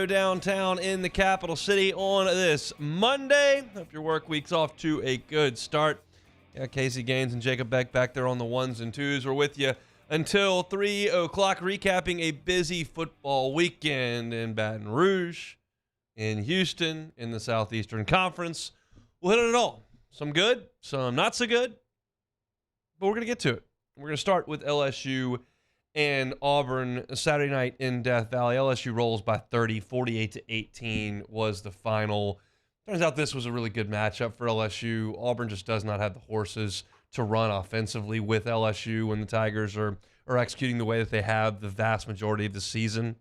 downtown in the capital city on this Monday. Hope your work week's off to a good start. Yeah, Casey Gaines and Jacob Beck back there on the ones and twos. We're with you until 3 o'clock, recapping a busy football weekend in Baton Rouge, in Houston, in the Southeastern Conference. We'll hit it all. Some good, some not so good, but we're going to get to it. We're going to start with LSU and Auburn Saturday night in Death Valley. LSU rolls by 30, 48-18 was the final. Turns out this was a really good matchup for LSU. Auburn just does not have the horses to run offensively with LSU when the Tigers are executing the way that they have the vast majority of the season.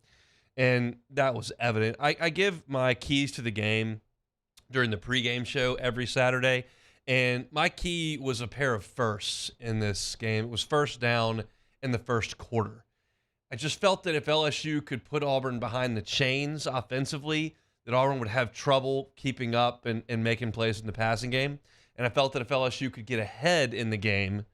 And that was evident. I give my keys to the game during the pregame show every Saturday, and my key was a pair of firsts in this game. It was first down in the first quarter. I just felt that if LSU could put Auburn behind the chains offensively, that Auburn would have trouble keeping up and making plays in the passing game. And I felt that if LSU could get ahead in the game,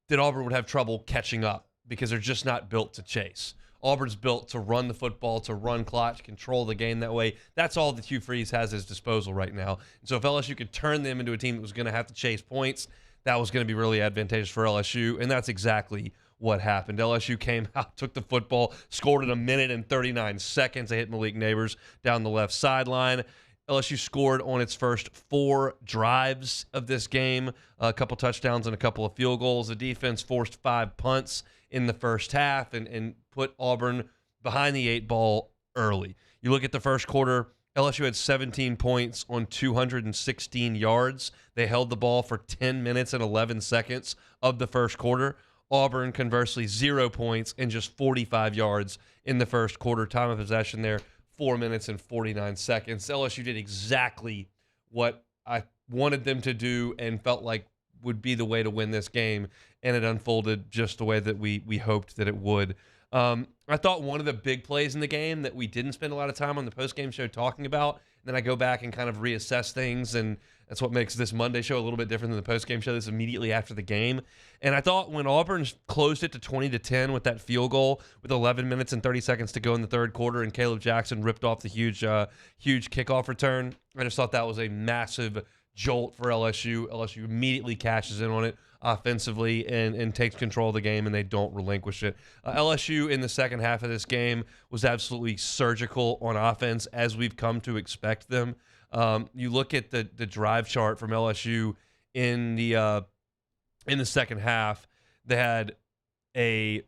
that Auburn would have trouble catching up because they're just not built to chase. Auburn's built to run the football, to run clock, to control the game that way. That's all that Hugh Freeze has at his disposal right now. And so if LSU could turn them into a team that was going to have to chase points, that was going to be really advantageous for LSU, and that's exactly what happened. LSU came out, took the football, scored in 1 minute and 39 seconds. They hit Malik Neighbors down the left sideline. LSU scored on its first 4 drives of this game, a couple touchdowns and a couple of field goals. The defense forced 5 punts in the first half and put Auburn behind the 8 ball early. You look at the first quarter, LSU had 17 points on 216 yards. They held the ball for 10 minutes and 11 seconds of the first quarter. Auburn, conversely, 0 points and just 45 yards in the first quarter. Time of possession there, 4 minutes and 49 seconds. LSU did exactly what I wanted them to do and felt like would be the way to win this game, and it unfolded just the way that we hoped that it would. I thought one of the big plays in the game that we didn't spend a lot of time on the postgame show talking about, and then I go back and kind of reassess things, and that's what makes this Monday show a little bit different than the postgame show. This is immediately after the game. And I thought when Auburn closed it to 20-10 with that field goal with 11 minutes and 30 seconds to go in the third quarter, and Caleb Jackson ripped off the huge kickoff return, I just thought that was a massive jolt for LSU. LSU immediately cashes in on it offensively and takes control of the game, and they don't relinquish it. LSU in the second half of this game was absolutely surgical on offense, as we've come to expect them. You look at the drive chart from LSU in the second half. They had a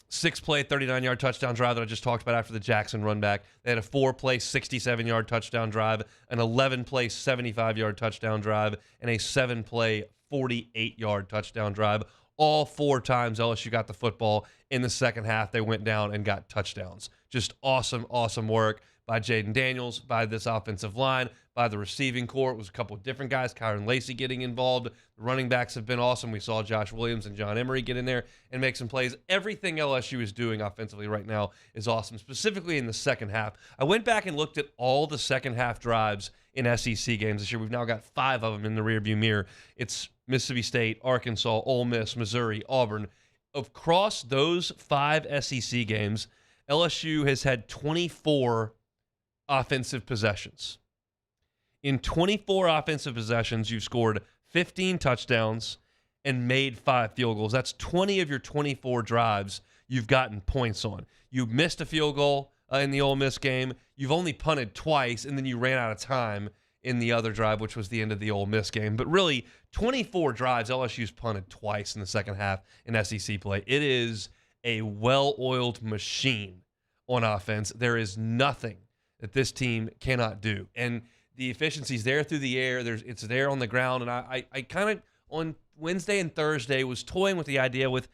6-play, 39-yard touchdown drive that I just talked about after the Jackson run back. They had a 4-play, 67-yard touchdown drive, an 11-play, 75-yard touchdown drive, and a 7-play, 48-yard touchdown drive. All 4 times LSU got the football in the second half, they went down and got touchdowns. Just awesome, awesome work by Jaden Daniels, by this offensive line, by the receiving corps. It was a couple of different guys, Kyron Lacey getting involved. The running backs have been awesome. We saw Josh Williams and John Emery get in there and make some plays. Everything LSU is doing offensively right now is awesome, specifically in the second half. I went back and looked at all the second half drives in SEC games this year. We've now got 5 of them in the rearview mirror. It's Mississippi State, Arkansas, Ole Miss, Missouri, Auburn. Across those 5 SEC games, LSU has had 24 offensive possessions. In 24 offensive possessions, you've scored 15 touchdowns and made 5 field goals. That's 20 of your 24 drives you've gotten points on. You missed a field goal in the Ole Miss game. You've only punted twice, and then you ran out of time in the other drive, which was the end of the Ole Miss game. But really, 24 drives, LSU's punted twice in the second half in SEC play. It is a well-oiled machine on offense. There is nothing that this team cannot do. And the efficiency's there through the air. It's there on the ground. And I kind of, on Wednesday and Thursday, was toying with the idea with,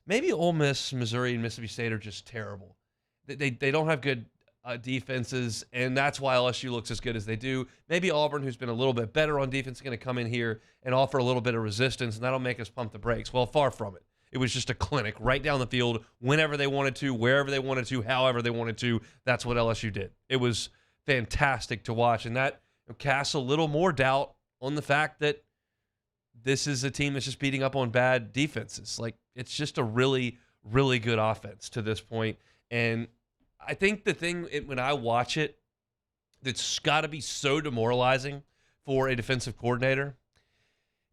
maybe Ole Miss, Missouri, and Mississippi State are just terrible. They don't have good defenses, and that's why LSU looks as good as they do. Maybe Auburn, who's been a little bit better on defense, is going to come in here and offer a little bit of resistance, and that'll make us pump the brakes. Well, far from it. It was just a clinic right down the field whenever they wanted to, wherever they wanted to, however they wanted to. That's what LSU did. It was fantastic to watch, and that casts a little more doubt on the fact that this is a team that's just beating up on bad defenses. Like, it's just a really, really good offense to this point. And I think the thing when I watch it that's got to be so demoralizing for a defensive coordinator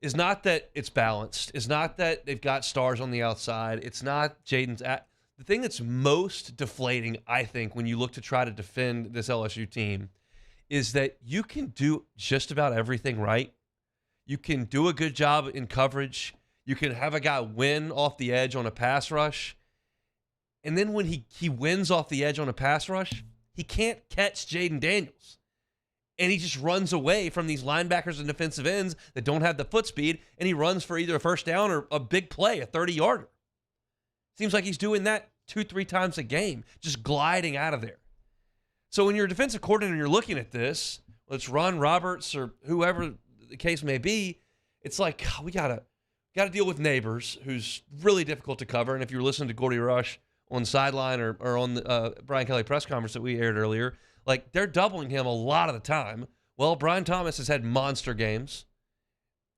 is not that it's balanced. It's not that they've got stars on the outside. It's not Jaden's the thing that's most deflating, I think, when you look to try to defend this LSU team is that you can do just about everything right. You can do a good job in coverage. You can have a guy win off the edge on a pass rush. And then when he wins off the edge on a pass rush, he can't catch Jaden Daniels. And he just runs away from these linebackers and defensive ends that don't have the foot speed, and he runs for either a first down or a big play, a 30-yarder. Seems like he's doing that 2-3 times a game, just gliding out of there. So when you're a defensive coordinator and you're looking at this, whether it's Ron Roberts or whoever the case may be, it's like, we gotta deal with Neighbors, who's really difficult to cover. And if you're listening to Gordy Rush on the sideline or on the Brian Kelly press conference that we aired earlier, like, they're doubling him a lot of the time. Well, Brian Thomas has had monster games.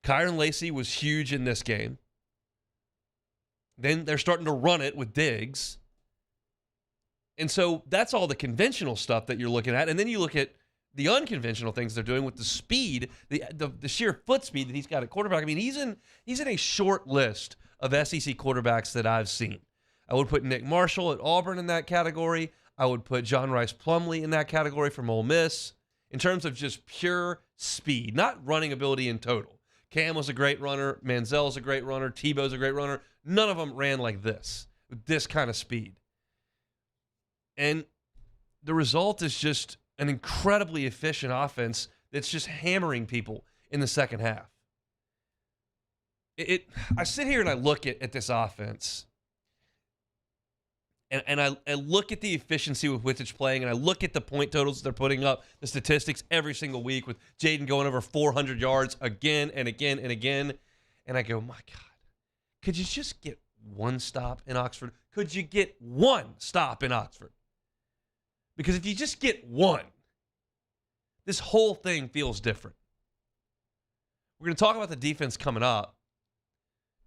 Kyron Lacey was huge in this game. Then they're starting to run it with Diggs. And so that's all the conventional stuff that you're looking at. And then you look at the unconventional things they're doing with the speed, the sheer foot speed that he's got at quarterback. I mean, he's in a short list of SEC quarterbacks that I've seen. I would put Nick Marshall at Auburn in that category. I would put John Rice Plumlee in that category from Ole Miss in terms of just pure speed, not running ability in total. Cam was a great runner. Manziel's a great runner. Tebow's a great runner. None of them ran like this, with this kind of speed. And the result is just an incredibly efficient offense that's just hammering people in the second half. I sit here and I look at this offense, and I look at the efficiency with which it's playing, and I look at the point totals they're putting up, the statistics every single week with Jaden going over 400 yards again and again and again, and I go, my God, could you just get one stop in Oxford? Could you get one stop in Oxford? Because if you just get one, this whole thing feels different. We're going to talk about the defense coming up,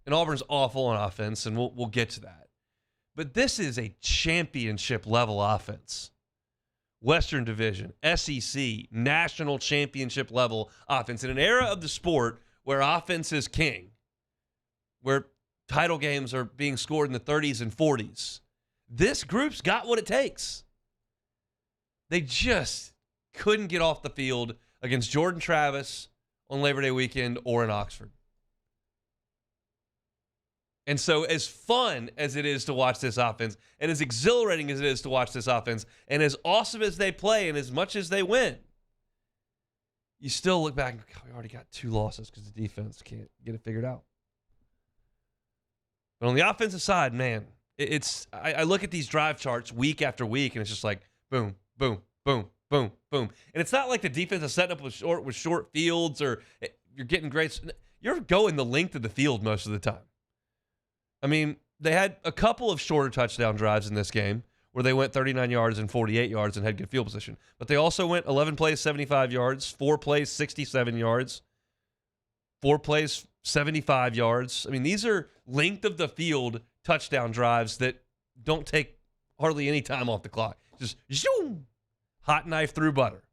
and Auburn's awful on offense, and we'll get to that. But this is a championship-level offense. Western Division, SEC, national championship-level offense. In an era of the sport where offense is king, where title games are being scored in the 30s and 40s, this group's got what it takes. They just couldn't get off the field against Jordan Travis on Labor Day weekend or in Oxford. And so as fun as it is to watch this offense, and as exhilarating as it is to watch this offense, and as awesome as they play and as much as they win, you still look back and go, we already got 2 losses because the defense can't get it figured out. But on the offensive side, man, I look at these drive charts week after week, and it's just like boom, boom, boom, boom, boom. And it's not like the defense is setting up with short fields or you're getting great. You're going the length of the field most of the time. I mean, they had a couple of shorter touchdown drives in this game where they went 39 yards and 48 yards and had good field position. But they also went 11 plays, 75 yards, 4 plays, 67 yards, 4 plays, 75 yards. I mean, these are length of the field touchdown drives that don't take hardly any time off the clock. Just zoom, hot knife through butter.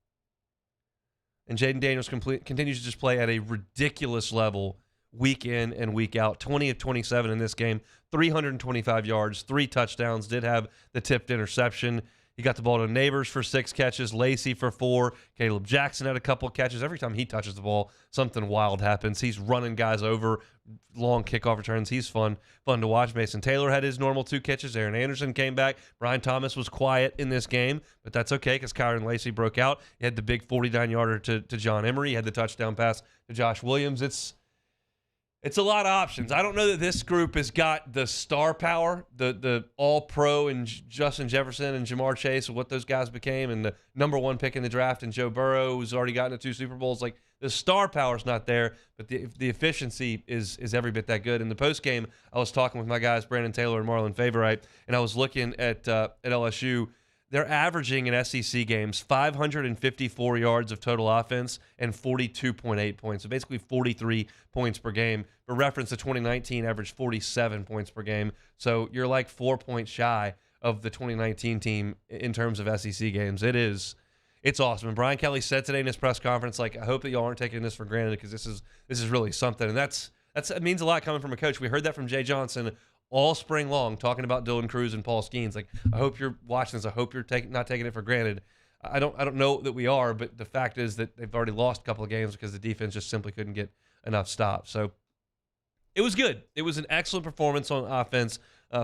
And Jaden Daniels continues to just play at a ridiculous level week in and week out. 20 of 27 in this game, 325 yards, 3 touchdowns, did have the tipped interception. He got the ball to Neighbors for 6 catches, Lacey for 4, Caleb Jackson had a couple of catches. Every time he touches the ball, something wild happens. He's running guys over, long kickoff returns. He's fun to watch. Mason Taylor had his normal 2 catches. Aaron Anderson came back. Brian Thomas was quiet in this game, but that's okay because Kyron Lacey broke out. He had the big 49-yarder to John Emery. He had the touchdown pass to Josh Williams. It's a lot of options. I don't know that this group has got the star power, the all-pro and Justin Jefferson and Jamar Chase, what those guys became, and the number 1 pick in the draft, and Joe Burrow, who's already gotten to 2 Super Bowls. Like, the star power's not there, but the efficiency is every bit that good. In the postgame, I was talking with my guys, Brandon Taylor and Marlon Favorite, and I was looking at LSU. They're averaging in SEC games 554 yards of total offense and 42.8 points. So basically 43 points per game. For reference, the 2019 averaged 47 points per game. So you're like 4 points shy of the 2019 team in terms of SEC games. It's awesome. And Brian Kelly said today in his press conference, like, I hope that y'all aren't taking this for granted because this is really something. And it means a lot coming from a coach. We heard that from Jay Johnson all spring long, talking about Dylan Cruz and Paul Skeens. Like, I hope you're watching this. I hope you're not taking it for granted. I don't know that we are, but the fact is that they've already lost a couple of games because the defense just simply couldn't get enough stops. So it was good. It was an excellent performance on offense.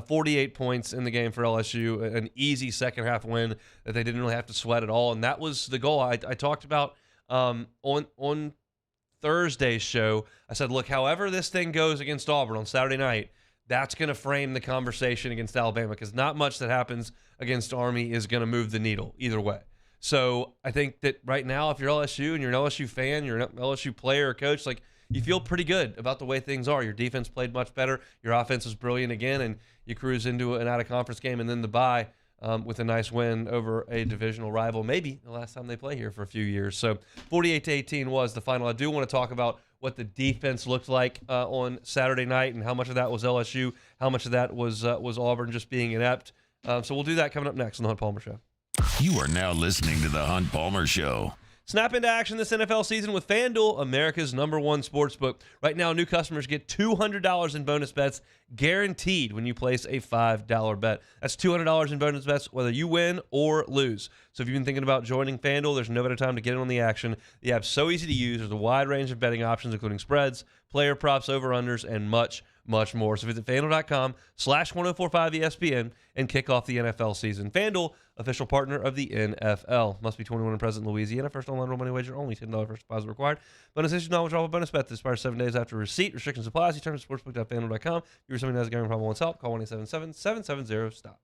48 points in the game for LSU, an easy second half win that they didn't really have to sweat at all, and that was the goal. I talked about on Thursday's show. I said, look, however this thing goes against Auburn on Saturday night, that's going to frame the conversation against Alabama, because not much that happens against Army is going to move the needle either way. So I think that right now, if you're LSU and you're an LSU fan, you're an LSU player or coach, like, you feel pretty good about the way things are. Your defense played much better. Your offense was brilliant again, and you cruise into an out-of-conference game and then the bye with a nice win over a divisional rival, maybe the last time they play here for a few years. So 48-18 was the final. I do want to talk about what the defense looked like on Saturday night and how much of that was LSU, how much of that was Auburn just being inept. So we'll do that coming up next on the Hunt Palmer Show. You are now listening to the Hunt Palmer Show. Snap into action this NFL season with FanDuel, America's #1 sportsbook. Right now, new customers get $200 in bonus bets guaranteed when you place a $5 bet. That's $200 in bonus bets whether you win or lose. So if you've been thinking about joining FanDuel, there's no better time to get in on the action. The app's so easy to use. There's a wide range of betting options, including spreads, player props, over-unders, and much more. So visit FanDuel.com/1045ESPN and kick off the NFL season. FanDuel, official partner of the NFL. Must be 21 and present in Louisiana. First online real money wager only. $10 first deposit required. Bonus issued non-withdrawable bonus bet that expires 7 days after receipt. Restrictions apply. See terms at sportsbook.fanduel.com. If you're somebody who has a gambling problem wants help, call 1-877-770-STOP.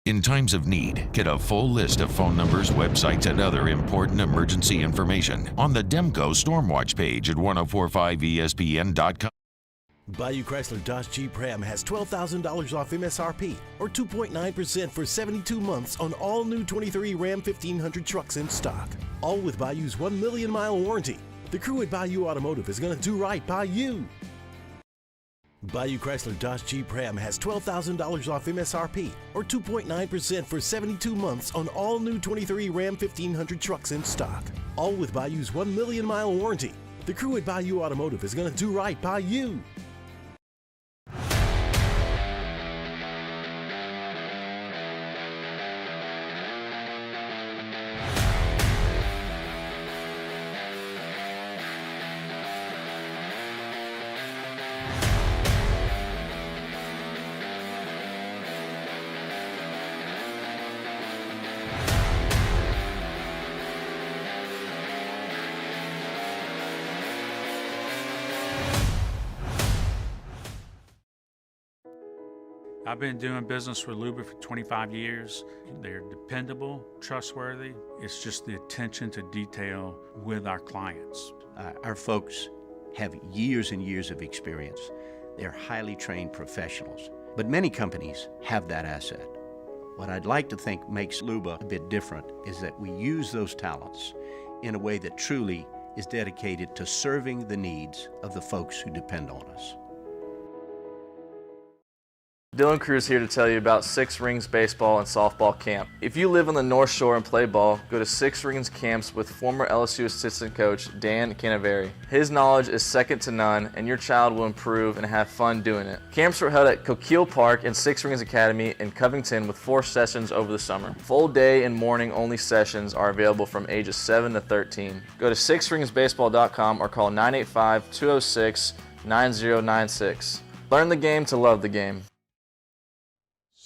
In times of need, get a full list of phone numbers, websites, and other important emergency information on the Demco Stormwatch page at 1045ESPN.com. Bayou Chrysler Dodge Jeep Ram has $12,000 off MSRP or 2.9% for 72 months on all new 23 Ram 1500 trucks in stock. All with Bayou's 1 million mile warranty. The crew at Bayou Automotive is going to do right by you. Bayou Chrysler Dodge Jeep Ram has $12,000 off MSRP or 2.9% for 72 months on all new 23 Ram 1500 trucks in stock. All with Bayou's 1 million mile warranty. The crew at Bayou Automotive is going to do right by you. I've been doing business with Luba for 25 years. They're dependable, trustworthy. It's just the attention to detail with our clients. Our folks have years and years of experience. They're highly trained professionals, but many companies have that asset. What I'd like to think makes Luba a bit different is that we use those talents in a way that truly is dedicated to serving the needs of the folks who depend on us. Dylan Cruz here to tell you about Six Rings Baseball and Softball Camp. If you live on the North Shore and play ball, go to Six Rings Camps with former LSU assistant coach Dan Canaveri. His knowledge is second to none, and your child will improve and have fun doing it. Camps were held at Coquille Park and Six Rings Academy in Covington with 4 sessions over the summer. Full day and morning only sessions are available from ages 7 to 13. Go to sixringsbaseball.com or call 985-206-9096. Learn the game to love the game.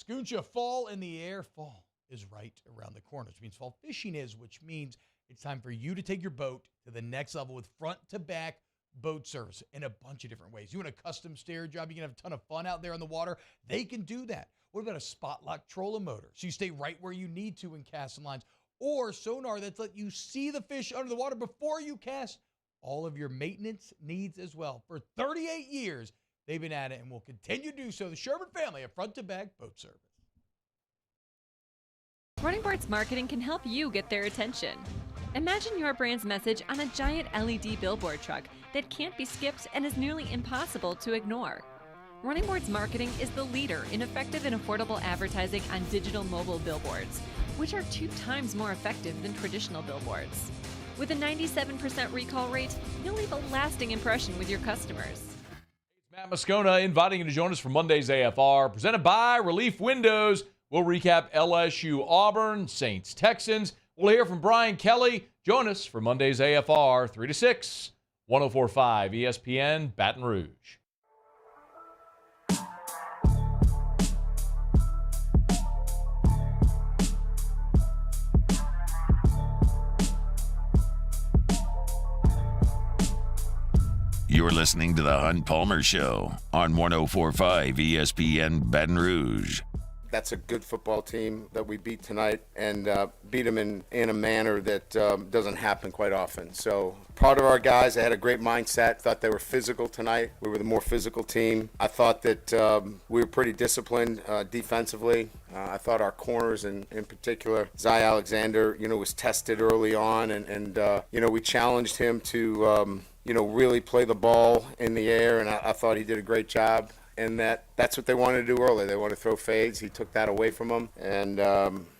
Scooncha, fall in the air. Fall is right around the corner, which means fall fishing is, which means it's time for you to take your boat to the next level with front-to-back boat service in a bunch of different ways. You want a custom stair job, you can have a ton of fun out there on the water. They can do that. What about a spot lock trolling motor? So you stay right where you need to in casting lines. Or sonar that's let you see the fish under the water before you cast. All of your maintenance needs as well. For 38 years, they've been at it and will continue to do so. The Sherman family of front-to-back boat service. Running Bart's marketing can help you get their attention. Imagine your brand's message on a giant LED billboard truck that can't be skipped and is nearly impossible to ignore. Running Boards Marketing is the leader in effective and affordable advertising on digital mobile billboards, which are 2 times more effective than traditional billboards. With a 97% recall rate, you'll leave a lasting impression with your customers. Matt Moscona inviting you to join us for Monday's AFR, presented by Relief Windows. We'll recap LSU Auburn, Saints Texans. We'll hear from Brian Kelly. Join us for Monday's AFR, 3 to 6, 104.5 ESPN, Baton Rouge. You're listening to The Hunt Palmer Show on 104.5 ESPN Baton Rouge. That's a good football team that we beat tonight, and beat them in a manner that doesn't happen quite often. So proud of our guys. They had a great mindset. Thought they were physical tonight. We were the more physical team. I thought that we were pretty disciplined defensively. I thought our corners, in particular, Zy Alexander, was tested early on, and we challenged him to really play the ball in the air, and I thought he did a great job. And that's what they wanted to do early. They wanted to throw fades. He took that away from them. And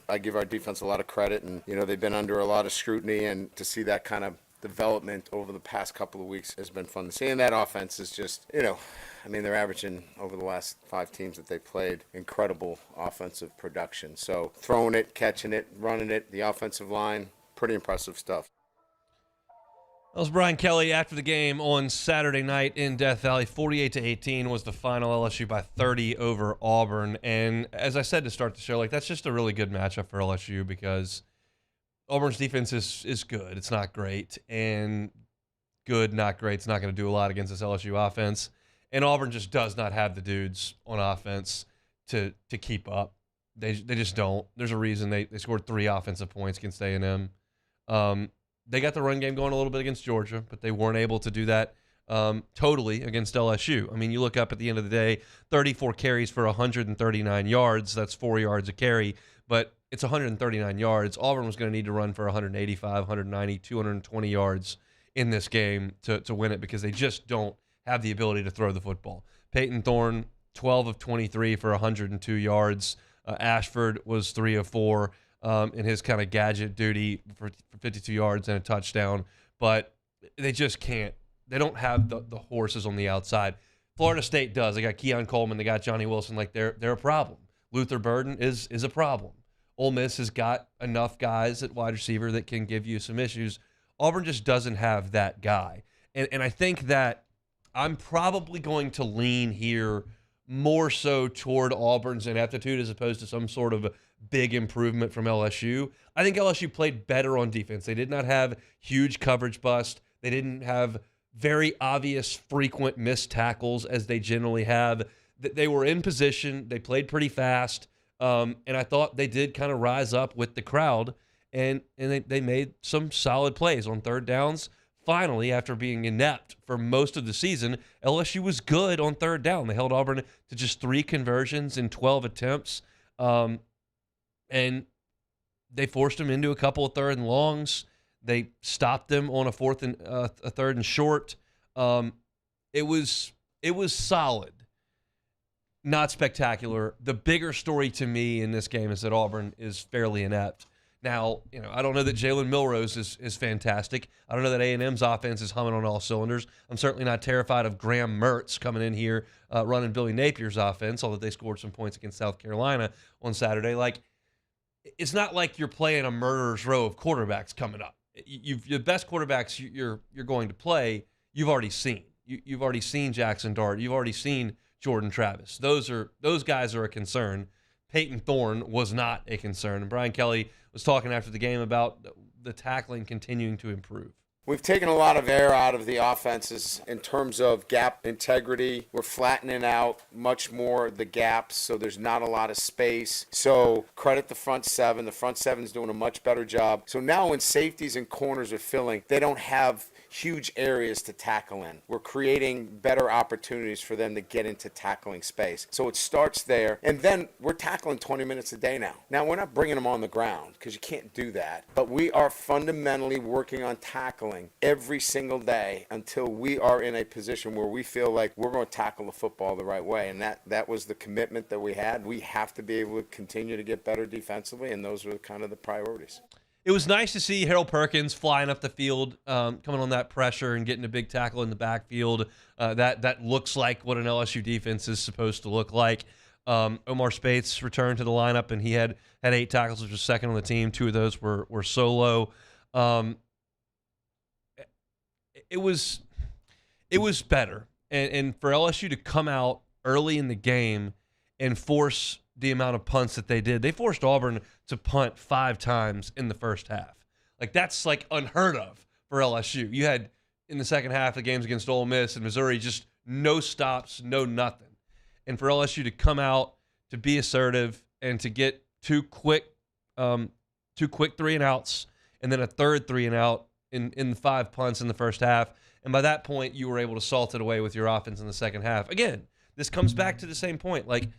I give our defense a lot of credit. And, they've been under a lot of scrutiny. And to see that kind of development over the past couple of weeks has been fun to see. And that offense is just, they're averaging over the last 5 teams that they played incredible offensive production. So throwing it, catching it, running it, the offensive line, pretty impressive stuff. That was Brian Kelly after the game on Saturday night in Death Valley. 48-18 was the final. LSU by 30 over Auburn. And as I said to start the show, that's just a really good matchup for LSU because Auburn's defense is good. It's not great. And good, not great. It's not going to do a lot against this LSU offense. And Auburn just does not have the dudes on offense to keep up. They just don't. There's a reason they scored 3 offensive points against A&M. They got the run game going a little bit against Georgia, but they weren't able to do that totally against LSU. I mean, you look up at the end of the day, 34 carries for 139 yards. That's 4 yards a carry, but it's 139 yards. Auburn was going to need to run for 185, 190, 220 yards in this game to win it because they just don't have the ability to throw the football. Peyton Thorne, 12 of 23 for 102 yards. Ashford was 3 of 4. In his kind of gadget duty for 52 yards and a touchdown. But they just can't. They don't have the horses on the outside. Florida State does. They got Keon Coleman. They got Johnny Wilson. They're a problem. Luther Burden is a problem. Ole Miss has got enough guys at wide receiver that can give you some issues. Auburn just doesn't have that guy. And I think that I'm probably going to lean here more so toward Auburn's ineptitude as opposed to some sort of big improvement from LSU. I think LSU played better on defense. They did not have huge coverage bust. They didn't have very obvious frequent missed tackles as they generally have. They were in position. They played pretty fast. And I thought they did kind of rise up with the crowd. And they made some solid plays on third downs. Finally, after being inept for most of the season, LSU was good on third down. They held Auburn to just 3 conversions in 12 attempts. And they forced them into a couple of third and longs. They stopped them on a third and short. It was solid, not spectacular. The bigger story to me in this game is that Auburn is fairly inept. Now, I don't know that Jalen Milrose is fantastic. I don't know that A&M's offense is humming on all cylinders. I'm certainly not terrified of Graham Mertz coming in here running Billy Napier's offense, although they scored some points against South Carolina on Saturday. It's not like you're playing a murderer's row of quarterbacks coming up. The best quarterbacks you're going to play, you've already seen. You've already seen Jackson Dart. You've already seen Jordan Travis. Those guys are a concern. Peyton Thorne was not a concern. And Brian Kelly was talking after the game about the tackling continuing to improve. We've taken a lot of air out of the offenses in terms of gap integrity. We're flattening out much more the gaps, so there's not a lot of space. So credit the front 7. The front 7 is doing a much better job. So now when safeties and corners are filling, they don't have huge areas to tackle in. We're creating better opportunities for them to get into tackling space. So it starts there, and then we're tackling 20 minutes a day now. Now, we're not bringing them on the ground because you can't do that, but we are fundamentally working on tackling battling every single day until we are in a position where we feel like we're going to tackle the football the right way. And that was the commitment that we had. We have to be able to continue to get better defensively, and those were kind of the priorities. It was nice to see Harold Perkins flying up the field, coming on that pressure and getting a big tackle in the backfield. That looks like what an LSU defense is supposed to look like. Omar Spates returned to the lineup, and he had 8 tackles, which was second on the team. 2 of those were solo. It was better, and for LSU to come out early in the game and force the amount of punts that they did. They forced Auburn to punt 5 times in the first half. Like, that's like unheard of for LSU. You had in the second half of the games against Ole Miss and Missouri just no stops, no nothing. And for LSU to come out, to be assertive, and to get 2 quick 3-and-outs, and then a third 3-and-out in 5 punts in the first half. And by that point, you were able to salt it away with your offense in the second half. Again, this comes back to the same point. Like,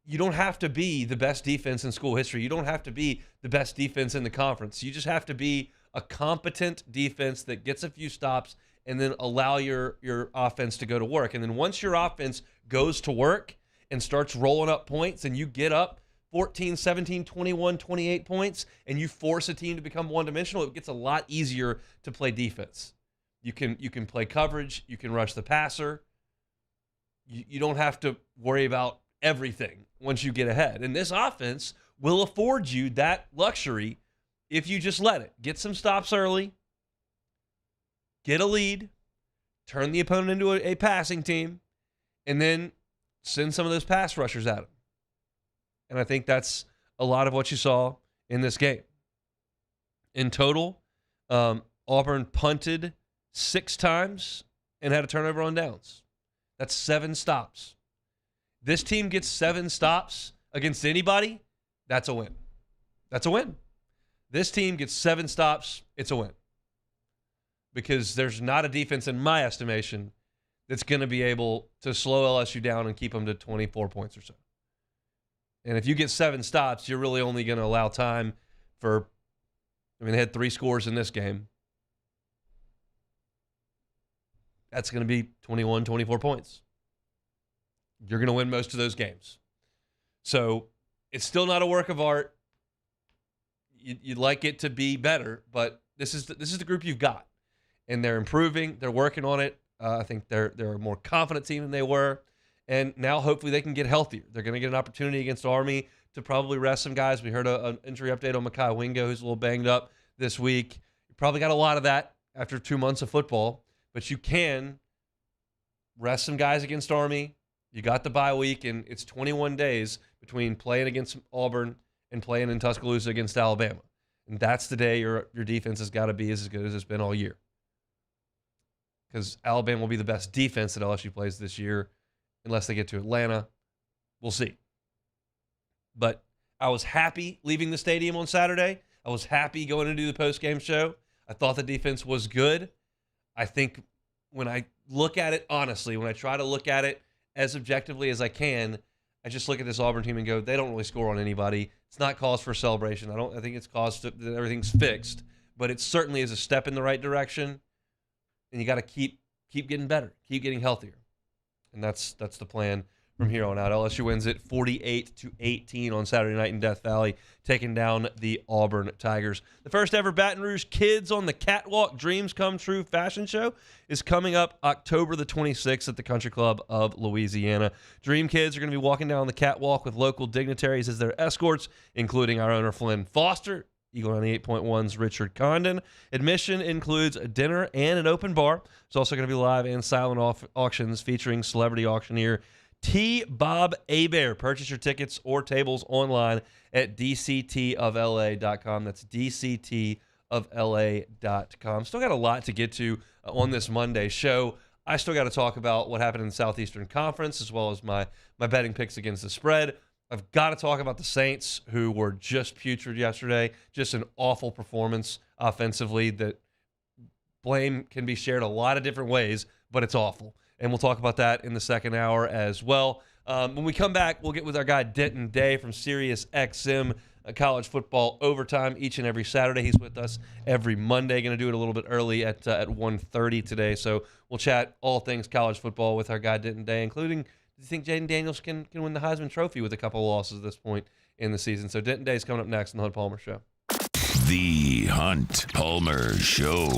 you don't have to be the best defense in school history. You don't have to be the best defense in the conference. You just have to be a competent defense that gets a few stops and then allow your offense to go to work. And then once your offense goes to work and starts rolling up points, and you get up 14, 17, 21, 28 points, and you force a team to become one-dimensional, it gets a lot easier to play defense. You can play coverage. You can rush the passer. You don't have to worry about everything once you get ahead. And this offense will afford you that luxury if you just let it. Get some stops early, get a lead, turn the opponent into a passing team, and then send some of those pass rushers at them. And I think that's a lot of what you saw in this game. In total, Auburn punted 6 times and had a turnover on downs. That's 7 stops. This team gets 7 stops against anybody, that's a win. That's a win. This team gets 7 stops, it's a win. Because there's not a defense, in my estimation, that's going to be able to slow LSU down and keep them to 24 points or so. And if you get 7 stops, you're really only going to allow time for, they had 3 scores in this game. That's going to be 21, 24 points. You're going to win most of those games. So it's still not a work of art. You'd like it to be better, but this is the group you've got. And they're improving. They're working on it. I think they're a more confident team than they were. And now hopefully they can get healthier. They're going to get an opportunity against Army to probably rest some guys. We heard an injury update on Mekhi Wingo, who's a little banged up this week. You probably got a lot of that after 2 months of football. But you can rest some guys against Army. You got the bye week, and it's 21 days between playing against Auburn and playing in Tuscaloosa against Alabama. And that's the day your defense has got to be as good as it's been all year. Because Alabama will be the best defense that LSU plays this year unless they get to Atlanta. We'll see. But I was happy leaving the stadium on Saturday. I was happy going to do the postgame show. I thought the defense was good. I think when I look at it honestly, when I try to look at it as objectively as I can, I just look at this Auburn team and go, they don't really score on anybody. It's not cause for celebration. I think it's cause that everything's fixed. But it certainly is a step in the right direction. And you got to keep getting better, keep getting healthier. And that's the plan from here on out. LSU wins it 48-18 on Saturday night in Death Valley, taking down the Auburn Tigers. The first ever Baton Rouge Kids on the Catwalk Dreams Come True fashion show is coming up October the 26th at the Country Club of Louisiana. Dream Kids are going to be walking down the catwalk with local dignitaries as their escorts, including our owner Flynn Foster, Eagle 98.1's Richard Condon. Admission includes a dinner and an open bar. There's also going to be live and silent auctions featuring celebrity auctioneer T. Bob Hebert. Purchase your tickets or tables online at dctofla.com. That's dctofla.com. Still got a lot to get to on this Monday show. I still got to talk about what happened in the Southeastern Conference as well as my betting picks against the spread. I've got to talk about the Saints, who were just putrid yesterday. Just an awful performance offensively that blame can be shared a lot of different ways, but it's awful. And we'll talk about that in the second hour as well. When we come back, we'll get with our guy Denton Day from Sirius XM college football overtime each and every Saturday. He's with us every Monday. Going to do it a little bit early at 1:30 today. So we'll chat all things college football with our guy Denton Day, including, do you think Jaden Daniels can win the Heisman Trophy with a couple of losses at this point in the season? So Denton Day is coming up next on the Hunt Palmer Show. The Hunt Palmer Show.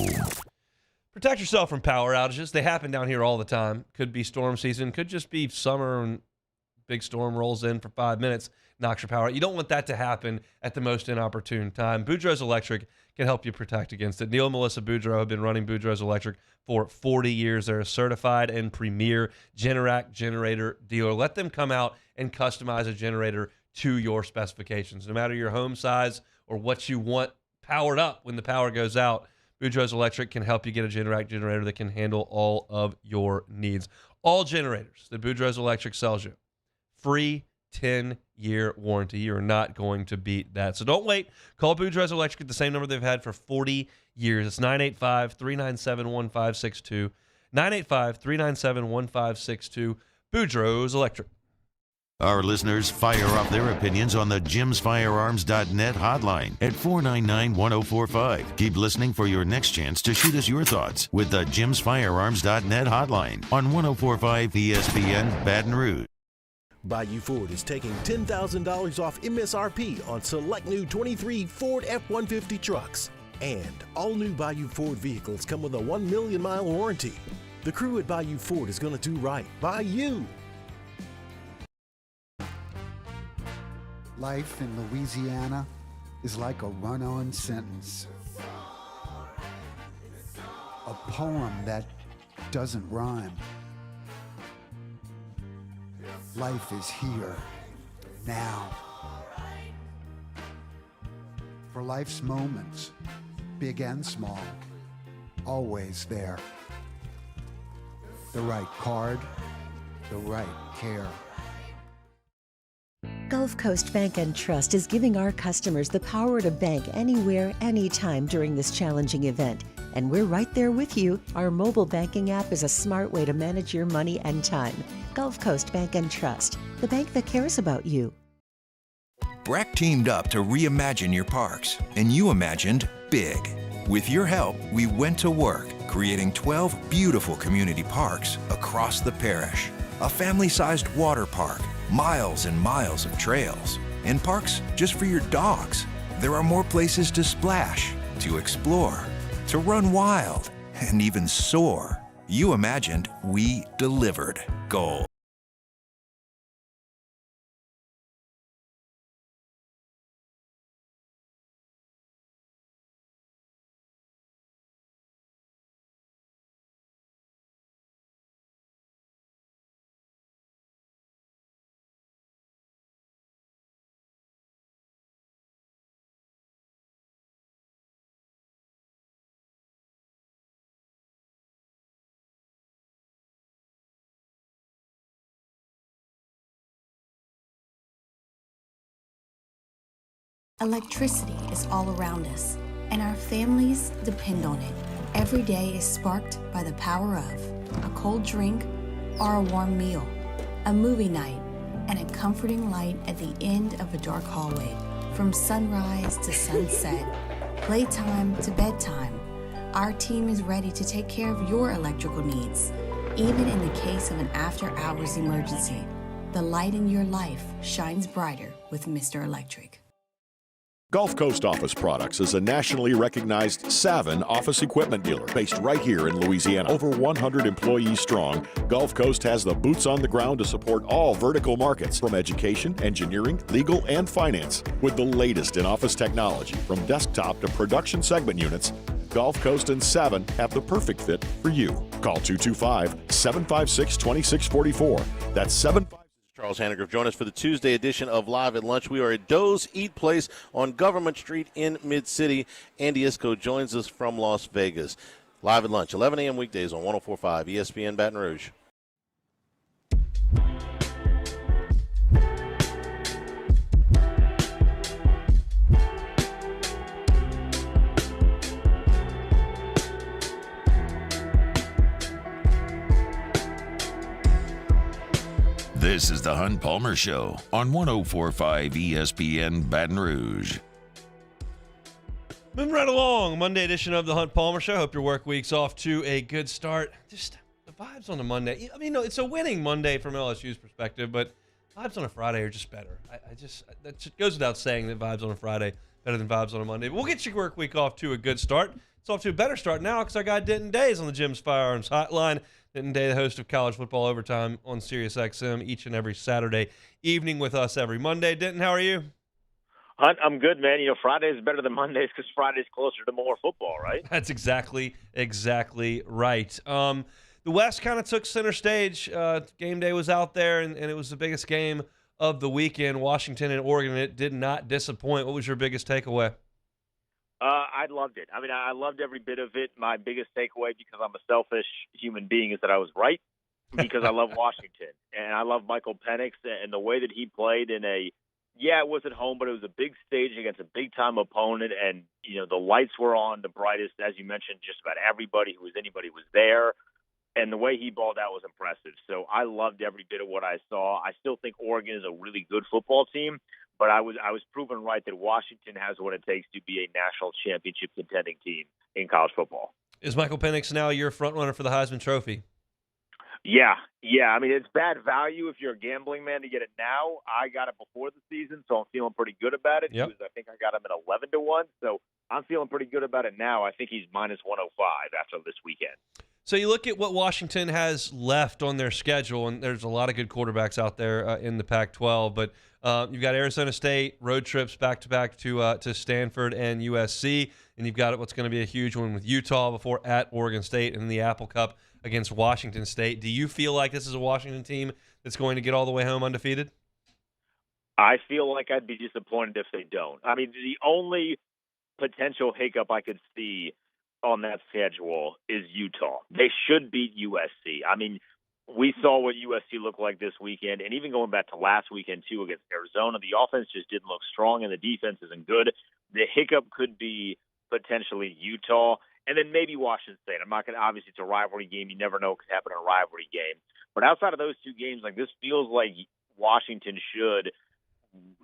Protect yourself from power outages. They happen down here all the time. Could be storm season. Could just be summer and big storm rolls in for 5 minutes, knocks your power out. You don't want that to happen at the most inopportune time. Boudreaux's Electric can help you protect against it. Neil and Melissa Boudreaux have been running Boudreaux's Electric for 40 years. They're a certified and premier Generac generator dealer. Let them come out and customize a generator to your specifications. No matter your home size or what you want powered up when the power goes out, Boudreaux's Electric can help you get a Generac generator that can handle all of your needs. All generators that Boudreaux's Electric sells you, free 10-year warranty. You're not going to beat that. So don't wait. Call Boudreaux's Electric at the same number they've had for 40 years. It's 985-397-1562. 985-397-1562. Boudreaux's Electric. Our listeners fire off their opinions on the jimsfirearms.net hotline at 499-1045. Keep listening for your next chance to shoot us your thoughts with the jimsfirearms.net hotline on 1045 ESPN Baton Rouge. Bayou Ford is taking $10,000 off MSRP on select new 23 Ford F-150 trucks. And all new Bayou Ford vehicles come with a 1 million mile warranty. The crew at Bayou Ford is going to do right by you. Life in Louisiana is like a run-on sentence. A poem that doesn't rhyme. Life is here, now. For life's moments, big and small, always there. The right card, the right care. Gulf Coast Bank and Trust is giving our customers the power to bank anywhere, anytime during this challenging event. And we're right there with you. Our mobile banking app is a smart way to manage your money and time. Gulf Coast Bank and Trust, the bank that cares about you. BRAC teamed up to reimagine your parks, and you imagined big. With your help, we went to work, creating 12 beautiful community parks across the parish. A family-sized water park, miles and miles of trails, and parks just for your dogs. There are more places to splash, to explore, to run wild, and even soar. You imagined, we delivered. Gold. Electricity is all around us, and our families depend on it. Every day is sparked by the power of a cold drink or a warm meal, a movie night, and a comforting light at the end of a dark hallway. From sunrise to sunset, playtime to bedtime, our team is ready to take care of your electrical needs. Even in the case of an after-hours emergency, the light in your life shines brighter with Mr. Electric. Gulf Coast Office Products is a nationally recognized Savin office equipment dealer based right here in Louisiana. Over 100 employees strong, Gulf Coast has the boots on the ground to support all vertical markets from education, engineering, legal, and finance. With the latest in office technology from desktop to production segment units, Gulf Coast and Savin have the perfect fit for you. Call 225-756-2644. That's 756. Charles Hannegriff, join us for the Tuesday edition of Live at Lunch. We are at Doe's Eat Place on Government Street in Mid-City. Andy Isco joins us from Las Vegas. Live at Lunch, 11 a.m. weekdays on 104.5 ESPN Baton Rouge. This is the Hunt Palmer Show on 104.5 ESPN Baton Rouge. Moving right along, Monday edition of the Hunt Palmer Show. Hope your work week's off to a good start. Just the vibes on a Monday. I mean, no, it's a winning Monday from LSU's perspective, but vibes on a Friday are just better. That just goes without saying that vibes on a Friday better than vibes on a Monday. But we'll get your work week off to a good start. It's off to a better start now because I got Denton Days on the Jim's Firearms Hotline. Denton Day, the host of College Football Overtime on SiriusXM each and every Saturday evening with us every Monday. Denton, how are you? Hunt, I'm good, man. You know, Fridays is better than Mondays because Friday's closer to more football, right? That's exactly right. The West kind of took center stage. Game day was out there, and it was the biggest game of the weekend, Washington and Oregon, and it did not disappoint. What was your biggest takeaway? I loved it. I mean, I loved every bit of it. My biggest takeaway, because I'm a selfish human being, is that I was right because I love Washington. And I love Michael Penix and the way that he played in it was at home, but it was a big stage against a big-time opponent. And, you know, the lights were on the brightest. As you mentioned, just about anybody was there. And the way he balled out was impressive. So I loved every bit of what I saw. I still think Oregon is a really good football team, but I was proven right that Washington has what it takes to be a national championship contending team in college football. Is Michael Penix now your front runner for the Heisman Trophy? Yeah. I mean, it's bad value if you're a gambling man to get it now. I got it before the season, so I'm feeling pretty good about it. Yep. I think I got him at 11-1, so I'm feeling pretty good about it now. I think he's minus 105 after this weekend. So you look at what Washington has left on their schedule, and there's a lot of good quarterbacks out there in the Pac-12. But you've got Arizona State road trips back-to-back to Stanford and USC, and you've got what's going to be a huge one with Utah before at Oregon State and the Apple Cup against Washington State. Do you feel like this is a Washington team that's going to get all the way home undefeated? I feel like I'd be disappointed if they don't. I mean, the only potential hiccup I could see on that schedule is Utah. They should beat USC. I mean, we saw what USC looked like this weekend, and even going back to last weekend, too, against Arizona, the offense just didn't look strong, and the defense isn't good. The hiccup could be potentially Utah, and then maybe Washington State. I'm not going to – obviously, it's a rivalry game. You never know what could happen in a rivalry game. But outside of those two games, like, this feels like Washington should –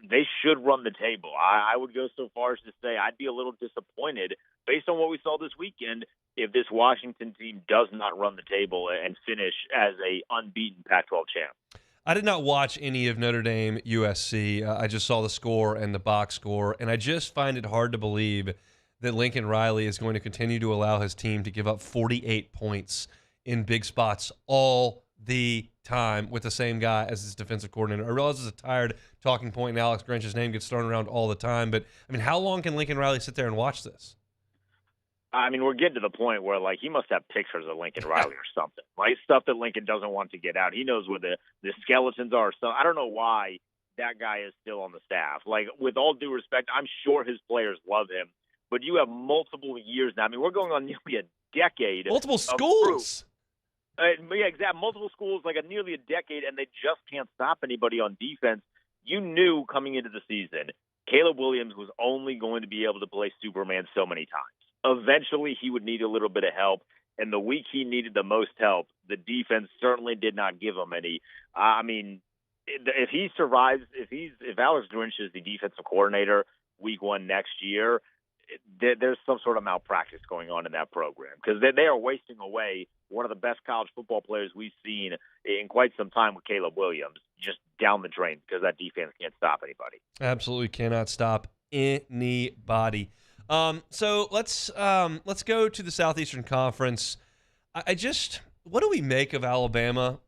they should run the table. I would go so far as to say I'd be a little disappointed based on what we saw this weekend if this Washington team does not run the table and finish as a unbeaten Pac-12 champ. I did not watch any of Notre Dame USC. I just saw the score and the box score, and I just find it hard to believe that Lincoln Riley is going to continue to allow his team to give up 48 points in big spots all the time with the same guy as his defensive coordinator. I realize it's a tired talking point, and Alex Grinch's name gets thrown around all the time, but, I mean, how long can Lincoln Riley sit there and watch this? I mean, we're getting to the point where, like, he must have pictures of Lincoln Riley or something. Like, stuff that Lincoln doesn't want to get out. He knows where the skeletons are. So I don't know why that guy is still on the staff. Like, with all due respect, I'm sure his players love him, but you have multiple years now. I mean, we're going on nearly a decade. Multiple schools. Yeah, exactly. Multiple schools, like nearly a decade, and they just can't stop anybody on defense. You knew coming into the season, Caleb Williams was only going to be able to play Superman so many times. Eventually, he would need a little bit of help, and the week he needed the most help, the defense certainly did not give him any. I mean, if he survives, if Alex Grinch is the defensive coordinator week one next year, there's some sort of malpractice going on in that program because they are wasting away one of the best college football players we've seen in quite some time with Caleb Williams just down the drain because that defense can't stop anybody. Absolutely cannot stop anybody. So let's go to the Southeastern Conference. What do we make of Alabama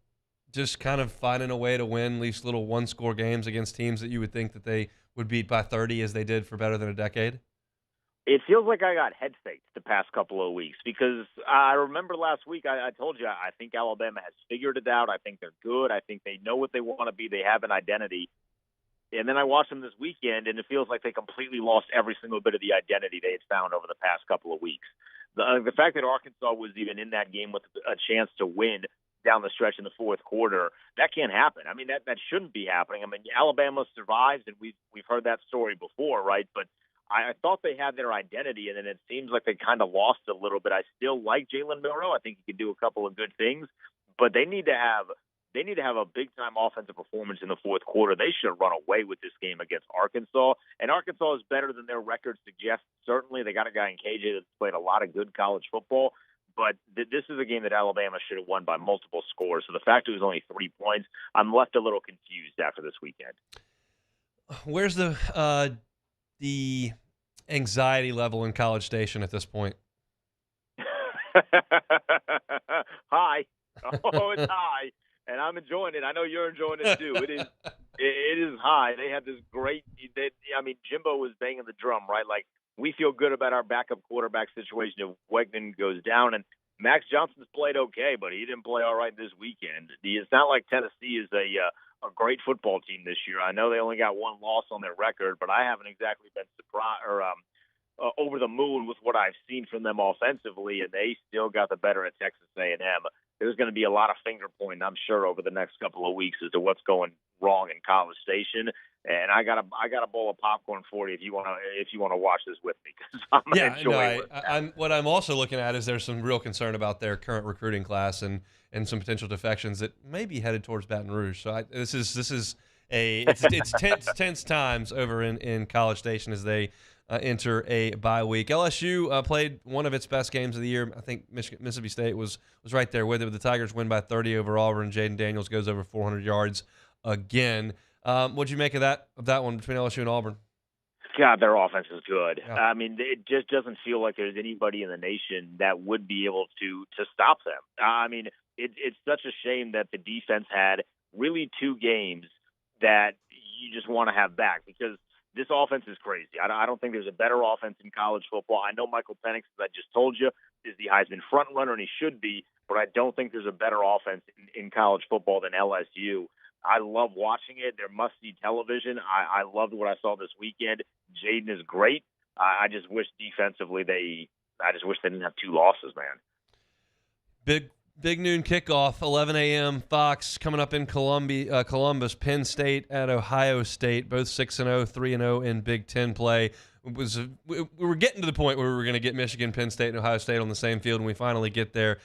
just kind of finding a way to win these little one-score games against teams that you would think that they would beat by 30 as they did for better than a decade? It feels like I got head faked the past couple of weeks because I remember last week I told you I think Alabama has figured it out. I think they're good. I think they know what they want to be. They have an identity. And then I watched them this weekend, and it feels like they completely lost every single bit of the identity they had found over the past couple of weeks. The fact that Arkansas was even in that game with a chance to win down the stretch in the fourth quarter, that can't happen. I mean, that shouldn't be happening. I mean, Alabama survives, and we've heard that story before, right? But I thought they had their identity, and then it seems like they kind of lost a little bit. I still like Jalen Milroe. I think he can do a couple of good things, but they need to have They need to have a big-time offensive performance in the fourth quarter. They should have run away with this game against Arkansas. And Arkansas is better than their record suggests. Certainly, they got a guy in KJ that's played a lot of good college football. But this is a game that Alabama should have won by multiple scores. So the fact it was only 3 points, I'm left a little confused after this weekend. Where's the anxiety level in College Station at this point? High. Oh, it's high. And I'm enjoying it. I know you're enjoying it too. It is high. They had this great Jimbo was banging the drum, right? Like, we feel good about our backup quarterback situation if Wegman goes down. And Max Johnson's played okay, but he didn't play all right this weekend. It's not like Tennessee is a great football team this year. I know they only got one loss on their record, but I haven't exactly been surprised or over the moon with what I've seen from them offensively, and they still got the better at Texas A&M. There's going to be a lot of finger pointing, I'm sure, over the next couple of weeks as to what's going wrong in College Station. And I got a bowl of popcorn for you if you want to watch this with me, because I'm enjoying it. What I'm also looking at is there's some real concern about their current recruiting class and some potential defections that may be headed towards Baton Rouge. So it's tense times over in College Station as they enter a bye week. LSU played one of its best games of the year. I think Mississippi State was right there with it. The Tigers win by 30 over Auburn. Jaden Daniels goes over 400 yards again. What'd you make of that one between LSU and Auburn? God, their offense is good. Yeah. I mean, it just doesn't feel like there's anybody in the nation that would be able to stop them. I mean, it's such a shame that the defense had really 2 games that you just want to have back, because this offense is crazy. I don't think there's a better offense in college football. I know Michael Penix, as I just told you, is the Heisman front runner, and he should be, but I don't think there's a better offense in college football than LSU. I love watching it. They're must-see television. I loved what I saw this weekend. Jaden is great. I just wish defensively they didn't have 2 losses, man. Big noon kickoff, 11 a.m. Fox, coming up in Columbus, Penn State at Ohio State, both 6-0, 3-0 in Big Ten play. We were getting to the point where we were going to get Michigan, Penn State, and Ohio State on the same field, and we finally get there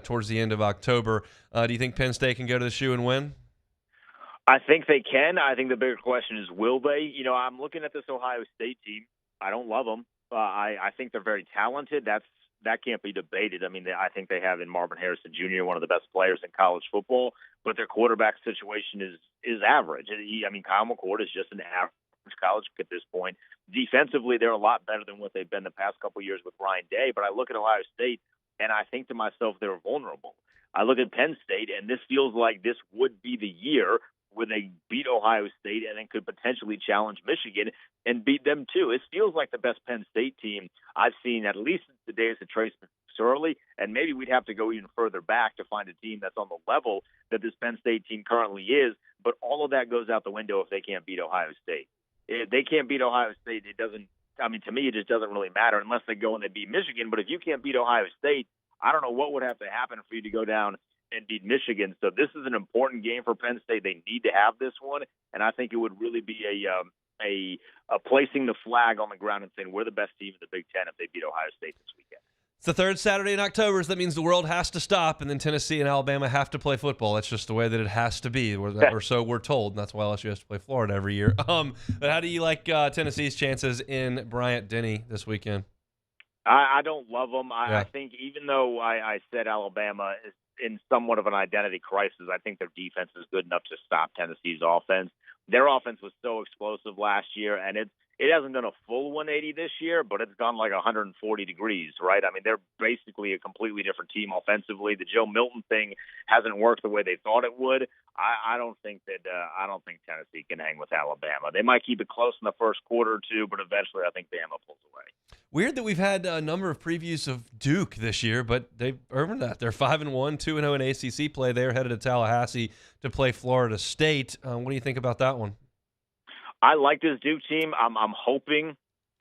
towards the end of October. Do you think Penn State can go to the shoe and win? I think they can. I think the bigger question is, will they? You know, I'm looking at this Ohio State team. I don't love them. I think they're very talented. That can't be debated. I mean, I think they have in Marvin Harrison Jr., one of the best players in college football, but their quarterback situation is average. Kyle McCord is just an average college at this point. Defensively, they're a lot better than what they've been the past couple of years with Ryan Day, but I look at Ohio State, and I think to myself, they're vulnerable. I look at Penn State, and this feels like this would be the year where they beat Ohio State and then could potentially challenge Michigan and beat them too. It feels like the best Penn State team I've seen at least since the days of Trace McSorley, and maybe we'd have to go even further back to find a team that's on the level that this Penn State team currently is. But all of that goes out the window if they can't beat Ohio State. If they can't beat Ohio State, it doesn't. I mean, to me, it just doesn't really matter unless they go and they beat Michigan. But if you can't beat Ohio State, I don't know what would have to happen for you to go down and beat Michigan. So this is an important game for Penn State. They need to have this one, and I think it would really be a placing the flag on the ground and saying we're the best team in the Big Ten if they beat Ohio State this weekend. It's the third Saturday in October, so that means the world has to stop, and then Tennessee and Alabama have to play football. That's just the way that it has to be, or so we're told. And that's why LSU has to play Florida every year. But how do you like Tennessee's chances in Bryant-Denny this weekend? I don't love them. I think even though I said Alabama is in somewhat of an identity crisis, I think their defense is good enough to stop Tennessee's offense. Their offense was so explosive last year, and it hasn't done a full 180 this year, but it's gone like 140 degrees, right? I mean, they're basically a completely different team offensively. The Joe Milton thing hasn't worked the way they thought it would. I don't think Tennessee can hang with Alabama. They might keep it close in the first quarter or two, but eventually I think Bama pulls away. Weird that we've had a number of previews of Duke this year, but they've earned that. They're 5-1, 2-0 in ACC play. They're headed to Tallahassee to play Florida State. What do you think about that one? I like this Duke team. I'm hoping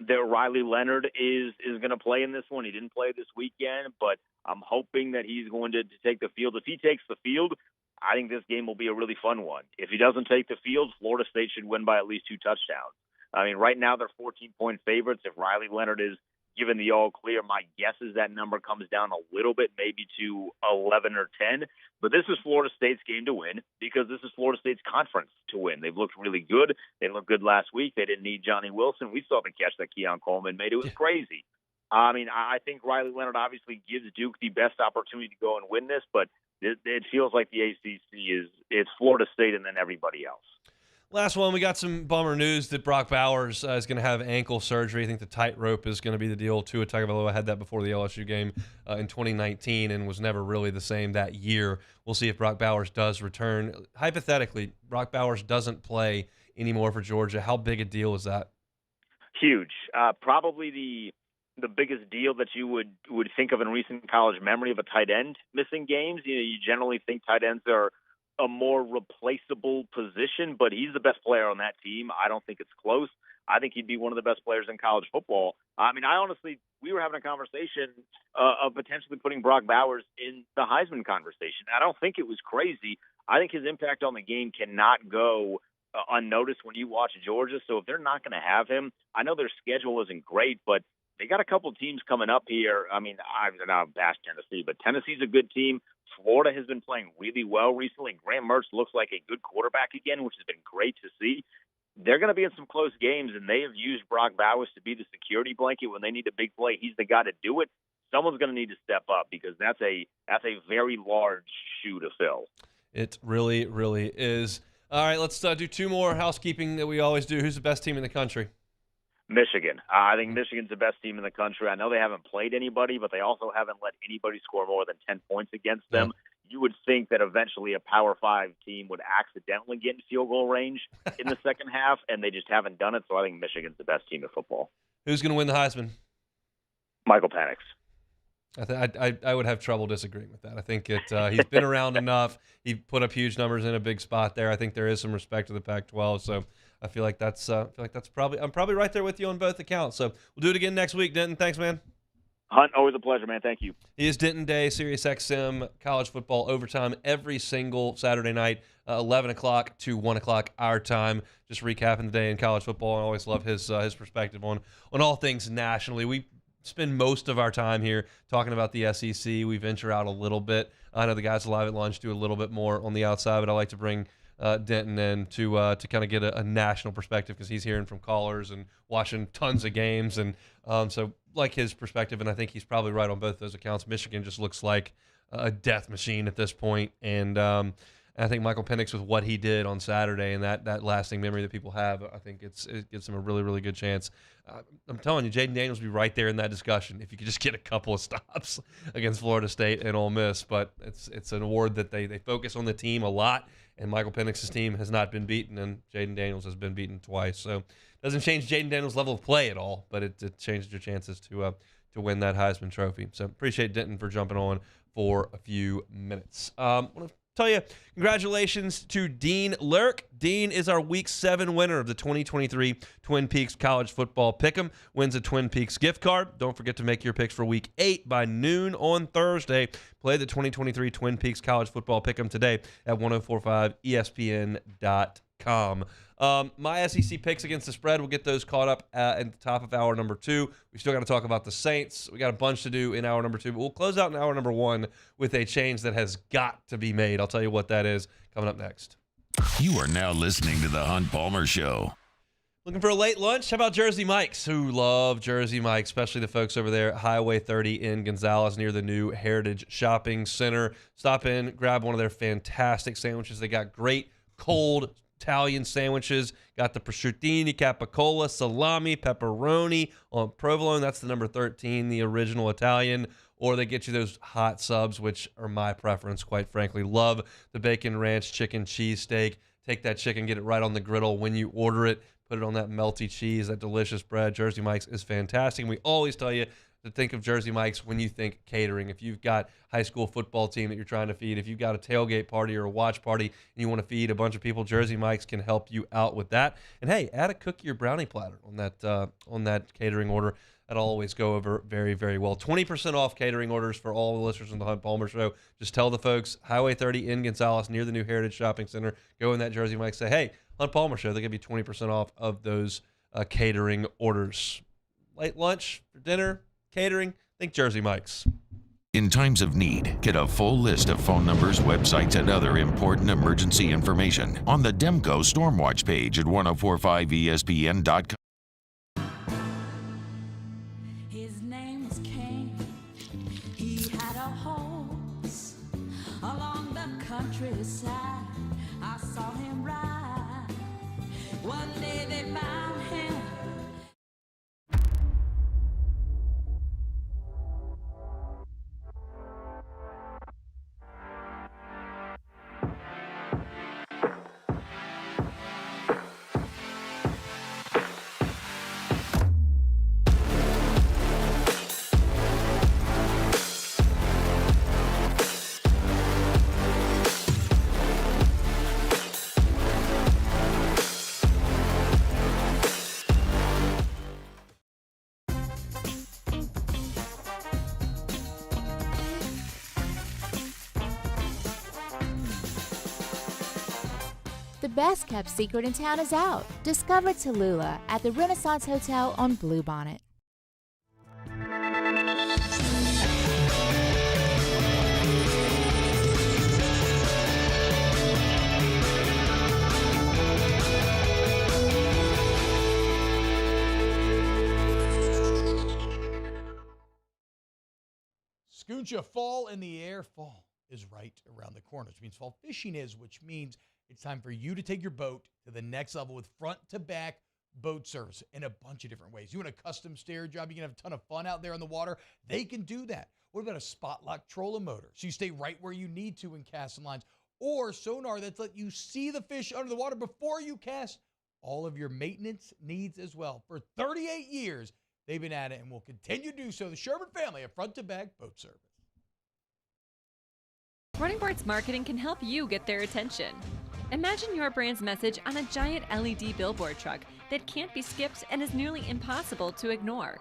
that Riley Leonard is going to play in this one. He didn't play this weekend, but I'm hoping that he's going to take the field. If he takes the field, I think this game will be a really fun one. If he doesn't take the field, Florida State should win by at least 2 touchdowns. I mean, right now they're 14-point favorites. If Riley Leonard is given the all clear. My guess is that number comes down a little bit, maybe to 11 or 10. But this is Florida State's game to win because this is Florida State's conference to win. They've looked really good. They looked good last week. They didn't need Johnny Wilson. We saw the catch that Keon Coleman made. It was crazy. I mean, I think Riley Leonard obviously gives Duke the best opportunity to go and win this, but it feels like the ACC it's Florida State and then everybody else. Last one, we got some bummer news that Brock Bowers is going to have ankle surgery. I think the tightrope is going to be the deal. Tua Tagovailoa had that before the LSU game in 2019 and was never really the same that year. We'll see if Brock Bowers does return. Hypothetically, Brock Bowers doesn't play anymore for Georgia. How big a deal is that? Huge. Probably the biggest deal that you would think of in recent college memory of a tight end missing games. You generally think tight ends are a more replaceable position, but he's the best player on that team. I don't think it's close. I think he'd be one of the best players in college football. I mean, we were having a conversation of potentially putting Brock Bowers in the Heisman conversation. I don't think it was crazy. I think his impact on the game cannot go unnoticed when you watch Georgia. So if they're not going to have him, I know their schedule isn't great, but they got a couple of teams coming up here. I mean, I'm not bash Tennessee, but Tennessee's a good team. Florida has been playing really well recently. Graham Mertz looks like a good quarterback again, which has been great to see. They're going to be in some close games, and they have used Brock Bowers to be the security blanket when they need a big play. He's the guy to do it. Someone's going to need to step up because that's a very large shoe to fill. It really, really is. All right, let's do two more housekeeping that we always do. Who's the best team in the country? Michigan. I think Michigan's the best team in the country. I know they haven't played anybody, but they also haven't let anybody score more than 10 points against them. You would think that eventually a Power 5 team would accidentally get in field goal range in the second half, and they just haven't done it. So I think Michigan's the best team in football. Who's going to win the Heisman? Michael Penix. I would have trouble disagreeing with that. I think he's been around enough. He put up huge numbers in a big spot there. I think there is some respect to the Pac-12, so I feel like that's probably I'm probably right there with you on both accounts. So we'll do it again next week, Denton. Thanks, man. Hunt, always a pleasure, man. Thank you. It is Denton Day, Sirius XM college football overtime every single Saturday night, 11 o'clock to 1 o'clock our time. Just recapping the day in college football. I always love his perspective on all things nationally. We spend most of our time here talking about the SEC. We venture out a little bit. I know the guys live at lunch do a little bit more on the outside, but I like to bring Denton in to kind of get a national perspective because he's hearing from callers and watching tons of games, and so like his perspective, and I think he's probably right on both those accounts. Michigan just looks like a death machine at this point, and I think Michael Penix with what he did on Saturday and that lasting memory that people have, I think it gives him a really, really good chance. I'm telling you, Jaden Daniels will be right there in that discussion if you could just get a couple of stops against Florida State and Ole Miss. But it's an award that they focus on the team a lot, and Michael Penix's team has not been beaten, and Jaden Daniels has been beaten twice. So it doesn't change Jaden Daniels' level of play at all, but it changes your chances to win that Heisman Trophy. So appreciate Denton for jumping on for a few minutes. I want to tell you, congratulations to Dean Lurk. Dean is our Week 7 winner of the 2023 Twin Peaks College Football Pick'em. Wins a Twin Peaks gift card. Don't forget to make your picks for Week 8 by noon on Thursday. Play the 2023 Twin Peaks College Football Pick'em today at 1045ESPN.com. My SEC picks against the spread, we'll get those caught up at the top of hour number 2. We still got to talk about the Saints. We got a bunch to do in hour number 2, but we'll close out in hour number 1 with a change that has got to be made. I'll tell you what that is coming up next. You are now listening to The Hunt Palmer Show. Looking for a late lunch? How about Jersey Mike's? Who love Jersey Mike's, especially the folks over there at Highway 30 in Gonzales near the new Heritage Shopping Center. Stop in, grab one of their fantastic sandwiches. They got great cold Italian sandwiches. Got the prosciutto, capicola, salami, pepperoni on provolone. That's the number 13, the original Italian. Or they get you those hot subs, which are my preference, quite frankly. Love the bacon ranch chicken cheesesteak. Take that chicken, get it right on the griddle when you order it. Put it on that melty cheese, that delicious bread. Jersey Mike's is fantastic. And we always tell you to think of Jersey Mike's when you think catering. If you've got a high school football team that you're trying to feed, if you've got a tailgate party or a watch party and you want to feed a bunch of people, Jersey Mike's can help you out with that. And hey, add a cookie or brownie platter on that catering order. That'll always go over very, very well. 20% off catering orders for all the listeners on the Hunt Palmer Show. Just tell the folks, Highway 30 in Gonzales near the new Heritage Shopping Center. Go in that Jersey Mike's, say, hey, Hunt Palmer Show. They'll give you 20% off of those catering orders. late lunch, for dinner, catering, think Jersey Mike's. In times of need, get a full list of phone numbers, websites, and other important emergency information on the Demco Stormwatch page at 1045ESPN.com. His name was Cain. He had a horse along the countryside. I saw him ride. One day they found him. The best kept secret in town is out. Discover Tallulah at the Renaissance Hotel on Bluebonnet. Scooncha fall in the air. Fall is right around the corner, which means fall fishing is, which means it's time for you to take your boat to the next level with front-to-back boat service in a bunch of different ways. You want a custom stair job, you can have a ton of fun out there on the water, they can do that. What about a spot lock trolling motor? So you stay right where you need to in casting lines. Or sonar that's let you see the fish under the water before you cast. All of your maintenance needs as well. For 38 years, they've been at it and will continue to do so. The Sherman family of front-to-back boat service. Running Boards Marketing can help you get their attention. Imagine your brand's message on a giant LED billboard truck that can't be skipped and is nearly impossible to ignore.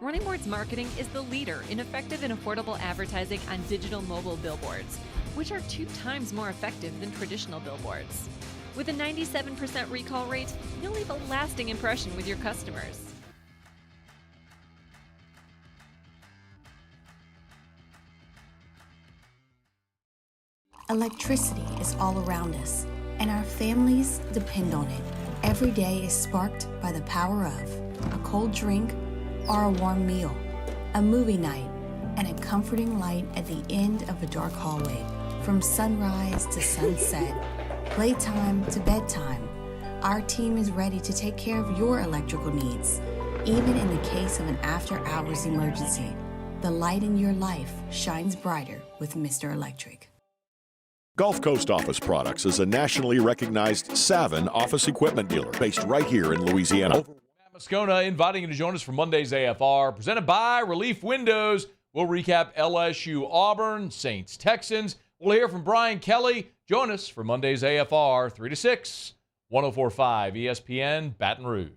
Running Boards Marketing is the leader in effective and affordable advertising on digital mobile billboards, which are 2 times more effective than traditional billboards. With a 97% recall rate, you'll leave a lasting impression with your customers. Electricity is all around us, and our families depend on it. Every day is sparked by the power of a cold drink or a warm meal, a movie night, and a comforting light at the end of a dark hallway. From sunrise to sunset, playtime to bedtime, our team is ready to take care of your electrical needs. Even in the case of an after-hours emergency, the light in your life shines brighter with Mr. Electric. Gulf Coast Office Products is a nationally recognized Savin office equipment dealer based right here in Louisiana. Matt Moscona inviting you to join us for Monday's AFR, presented by Relief Windows. We'll recap LSU Auburn, Saints Texans. We'll hear from Brian Kelly. Join us for Monday's AFR, 3 to 6, 104.5 ESPN, Baton Rouge.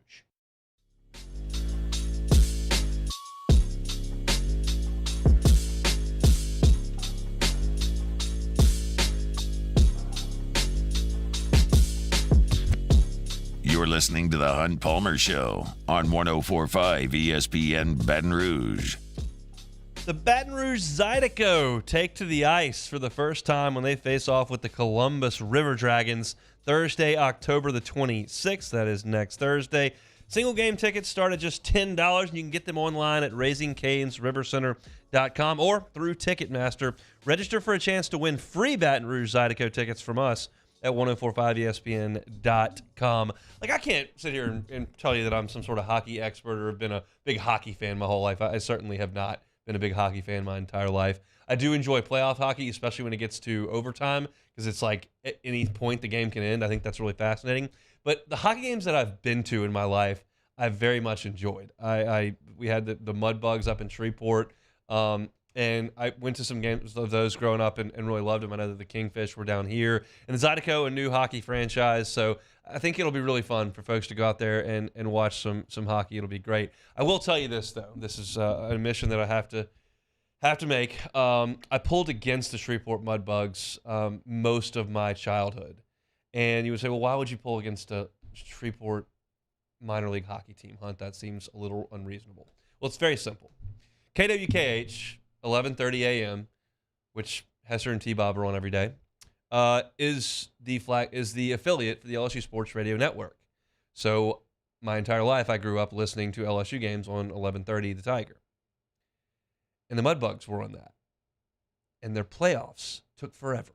You're listening to The Hunt Palmer Show on 104.5 ESPN Baton Rouge. The Baton Rouge Zydeco take to the ice for the first time when they face off with the Columbus River Dragons Thursday, October the 26th. That is next Thursday. Single game tickets start at just $10, and you can get them online at RaisingCanesRiverCenter.com or through Ticketmaster. Register for a chance to win free Baton Rouge Zydeco tickets from us at 1045ESPN.com. Like, I can't sit here and tell you that I'm some sort of hockey expert or have been a big hockey fan my whole life. I certainly have not been a big hockey fan my entire life. I do enjoy playoff hockey, especially when it gets to overtime, because it's like at any point the game can end. I think that's really fascinating. But the hockey games that I've been to in my life, I've very much enjoyed. We had the Mud Bugs up in Shreveport, and I went to some games of those growing up and really loved them. I know that the Kingfish were down here. And the Zydeco, a new hockey franchise. So I think it'll be really fun for folks to go out there and watch some hockey. It'll be great. I will tell you this, though. This is an admission that I have to make. I pulled against the Shreveport Mud Bugs most of my childhood. And you would say, well, why would you pull against a Shreveport minor league hockey team, Hunt. That seems a little unreasonable. Well, it's very simple. KWKH, 11:30 a.m., which Hesser and T-Bob are on every day, is the affiliate for the LSU Sports Radio Network. So my entire life, I grew up listening to LSU games on 11:30 The Tiger. And the Mudbugs were on that. And their playoffs took forever.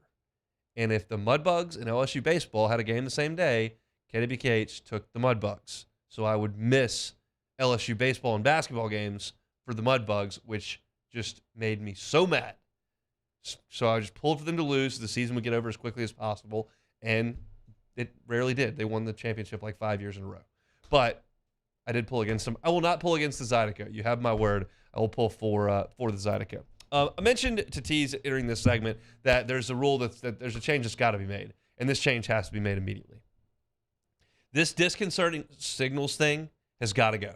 And if the Mudbugs and LSU baseball had a game the same day, KWKH took the Mudbugs. So I would miss LSU baseball and basketball games for the Mudbugs, which just made me so mad. So I just pulled for them to lose so the season would get over as quickly as possible. And it rarely did. They won the championship like 5 years in a row. But I did pull against them. I will not pull against the Zydeco. You have my word. I will pull for the Zydeco. I mentioned to Tease during this segment that there's a rule that there's a change that's got to be made, and this change has to be made immediately. This disconcerting signals thing has got to go.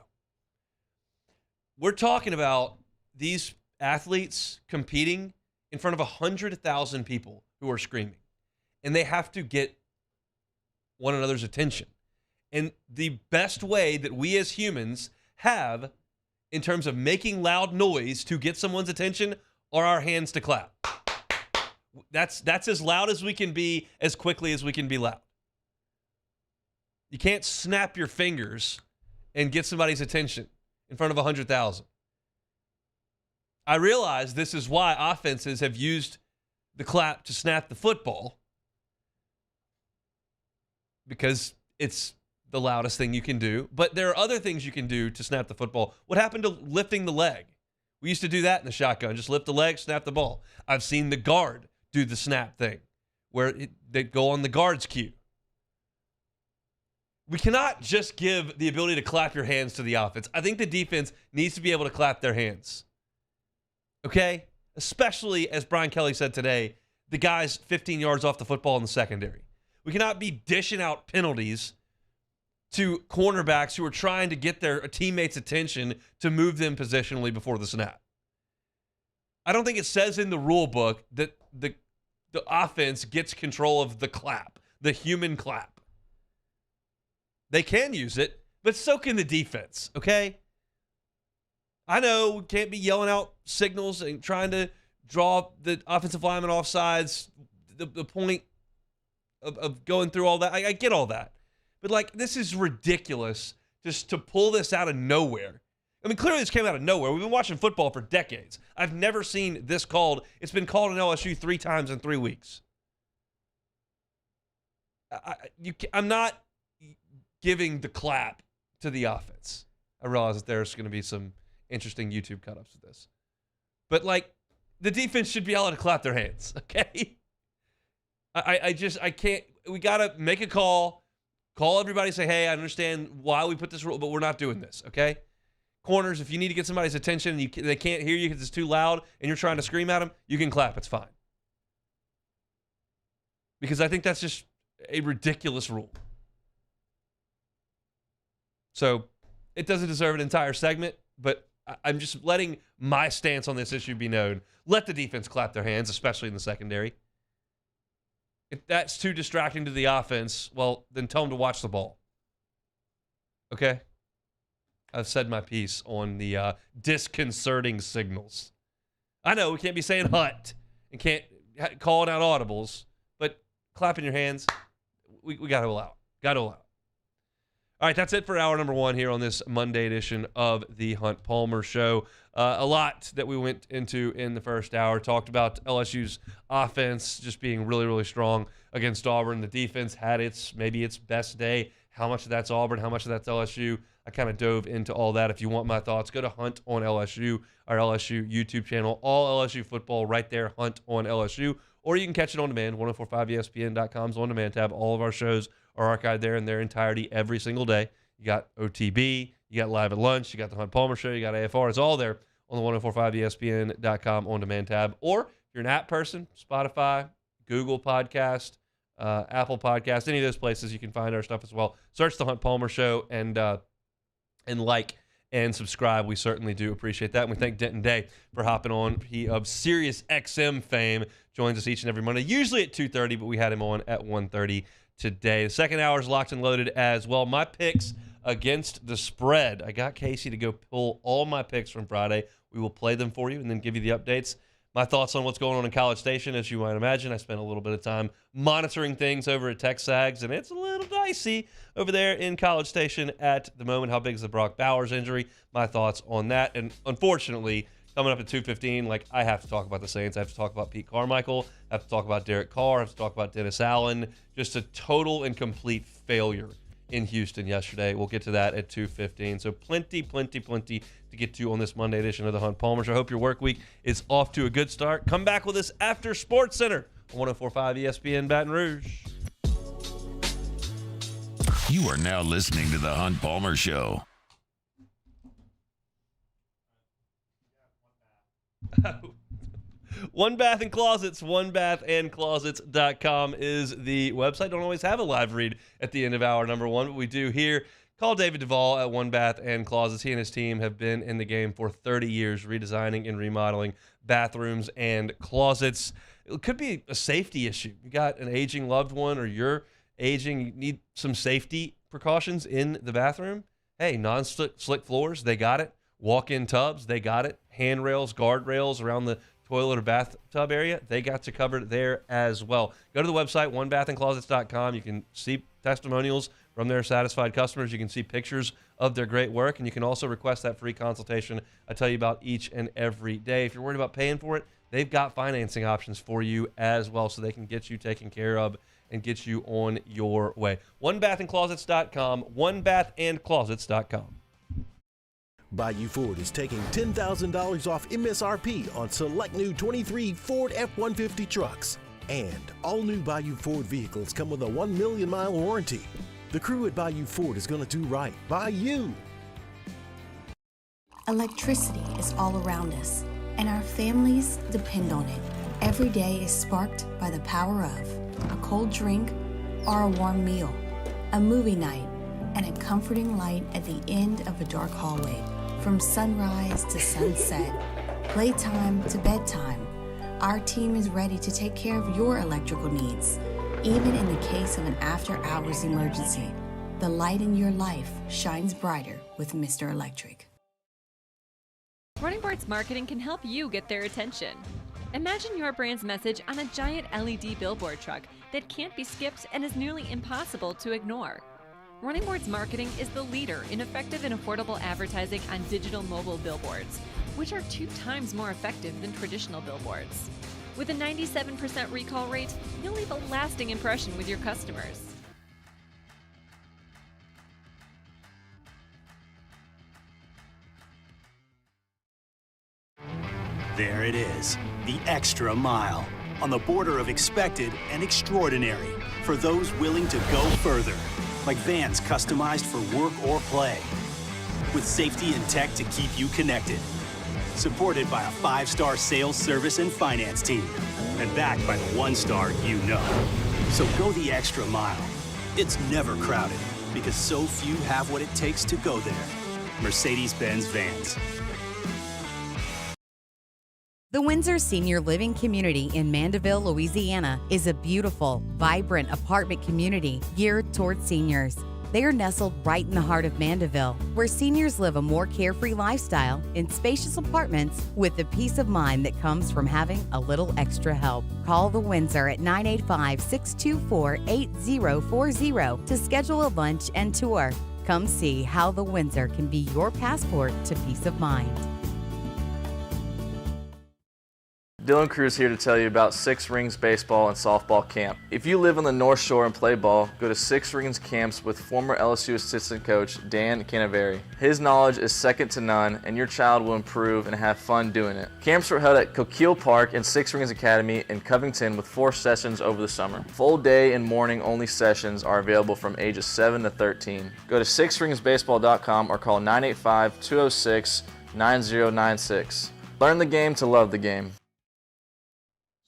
We're talking about these athletes competing in front of 100,000 people who are screaming, and they have to get one another's attention. And the best way that we as humans have in terms of making loud noise to get someone's attention are our hands to clap. That's as loud as we can be, as quickly as we can be loud. You can't snap your fingers and get somebody's attention in front of 100,000. I realize this is why offenses have used the clap to snap the football, because it's the loudest thing you can do. But there are other things you can do to snap the football. What happened to lifting the leg? We used to do that in the shotgun. Just lift the leg, snap the ball. I've seen the guard do the snap thing, where they go on the guard's cue. We cannot just give the ability to clap your hands to the offense. I think the defense needs to be able to clap their hands. Okay? Especially, as Brian Kelly said today, the guys 15 yards off the football in the secondary. We cannot be dishing out penalties to cornerbacks who are trying to get their teammates' attention to move them positionally before the snap. I don't think it says in the rule book that the offense gets control of the clap, the human clap. They can use it, but so can the defense, okay? I know we can't be yelling out signals and trying to draw the offensive lineman off sides, the point of going through all that. I get all that. But, like, this is ridiculous just to pull this out of nowhere. I mean, clearly this came out of nowhere. We've been watching football for decades. I've never seen this called. It's been called in LSU 3 times in 3 weeks. I'm not giving the clap to the offense. I realize that there's going to be some interesting YouTube cut-ups of this. But, like, the defense should be able to clap their hands, okay? I can't. We got to make a call. Call everybody, say, hey, I understand why we put this rule, but we're not doing this, okay? Corners, if you need to get somebody's attention and they can't hear you because it's too loud and you're trying to scream at them, you can clap. It's fine. Because I think that's just a ridiculous rule. So it doesn't deserve an entire segment, but I'm just letting my stance on this issue be known. Let the defense clap their hands, especially in the secondary. If that's too distracting to the offense, well, then tell them to watch the ball. Okay? I've said my piece on the disconcerting signals. I know we can't be saying hut and can't calling out audibles, but clapping your hands, we got to allow it. Got to allow it. All right, that's it for hour number 1 here on this Monday edition of the Hunt Palmer Show. A lot that we went into in the first hour. Talked about LSU's offense just being really, really strong against Auburn. The defense had maybe its best day. How much of that's Auburn? How much of that's LSU? I kind of dove into all that. If you want my thoughts, go to Hunt on LSU, our LSU YouTube channel. All LSU football right there, Hunt on LSU. Or you can catch it on demand, 1045ESPN.com's on-demand tab. All of our shows are archived there in their entirety every single day. You got OTB, you got Live at Lunch, you got the Hunt Palmer Show, you got AFR. It's all there on the 1045ESPN.com on-demand tab. Or if you're an app person, Spotify, Google Podcast, Apple Podcast, any of those places, you can find our stuff as well. Search the Hunt Palmer Show and like and subscribe. We certainly do appreciate that. And we thank Denton Day for hopping on. He of Sirius XM fame joins us each and every Monday, usually at 2:30, but we had him on at 1:30 today. The second hour is locked and loaded as well. My picks against the spread. I got Casey to go pull all my picks from Friday. We will play them for you and then give you the updates. My thoughts on what's going on in College Station, as you might imagine. I spent a little bit of time monitoring things over at TexAgs, and it's a little dicey over there in College Station at the moment. How big is the Brock Bowers injury? My thoughts on that. And unfortunately, coming up at 2:15, I have to talk about the Saints. I have to talk about Pete Carmichael. I have to talk about Derek Carr. I have to talk about Dennis Allen. Just a total and complete failure in Houston yesterday. We'll get to that at 2:15. So plenty to get to on this Monday edition of the Hunt Palmer Show. I hope your work week is off to a good start. Come back with us after Sports Center on 104.5 ESPN Baton Rouge. You are now listening to the Hunt Palmer Show. One Bath and Closets, onebathandclosets.com is the website. Don't always have a live read at the end of hour number one, but we do here. Call David Duvall at One Bath and Closets. He and his team have been in the game for 30 years, redesigning and remodeling bathrooms and closets. It could be a safety issue. You got an aging loved one or you're aging, you need some safety precautions in the bathroom. Hey, non-slick floors, they got it. Walk-in tubs, they got it. Handrails, guardrails around the toilet or bathtub area, they got you covered there as well. Go to the website, onebathandclosets.com. You can see testimonials from their satisfied customers. You can see pictures of their great work, and you can also request that free consultation I tell you about each and every day. If you're worried about paying for it, they've got financing options for you as well, so they can get you taken care of and get you on your way. Onebathandclosets.com, onebathandclosets.com. Bayou Ford is taking $10,000 off MSRP on select new 23 Ford F-150 trucks. And all new Bayou Ford vehicles come with a 1 million mile warranty. The crew at Bayou Ford is going to do right by you. Electricity is all around us, and our families depend on it. Every day is sparked by the power of a cold drink or a warm meal, a movie night, and a comforting light at the end of a dark hallway. From sunrise to sunset, playtime to bedtime, our team is ready to take care of your electrical needs. Even in the case of an after-hours emergency, the light in your life shines brighter with Mr. Electric. Running Boards Marketing can help you get their attention. Imagine your brand's message on a giant LED billboard truck that can't be skipped and is nearly impossible to ignore. Running Boards Marketing is the leader in effective and affordable advertising on digital mobile billboards, which are 2 times more effective than traditional billboards. With a 97% recall rate, you'll leave a lasting impression with your customers. There it is, the extra mile, on the border of expected and extraordinary for those willing to go further. Like vans customized for work or play, with safety and tech to keep you connected. Supported by a 5-star sales, service, and finance team, and backed by the 1-star you know. So go the extra mile. It's never crowded, because so few have what it takes to go there. Mercedes-Benz Vans. The Windsor Senior Living Community in Mandeville, Louisiana is a beautiful, vibrant apartment community geared towards seniors. They are nestled right in the heart of Mandeville, where seniors live a more carefree lifestyle in spacious apartments with the peace of mind that comes from having a little extra help. Call the Windsor at 985-624-8040 to schedule a lunch and tour. Come see how the Windsor can be your passport to peace of mind. Dylan Cruz here to tell you about Six Rings Baseball and Softball Camp. If you live on the North Shore and play ball, go to Six Rings Camps with former LSU assistant coach Dan Canaveri. His knowledge is second to none, and your child will improve and have fun doing it. Camps were held at Coquille Park and Six Rings Academy in Covington with 4 sessions over the summer. Full day and morning only sessions are available from ages 7 to 13. Go to sixringsbaseball.com or call 985-206-9096. Learn the game to love the game.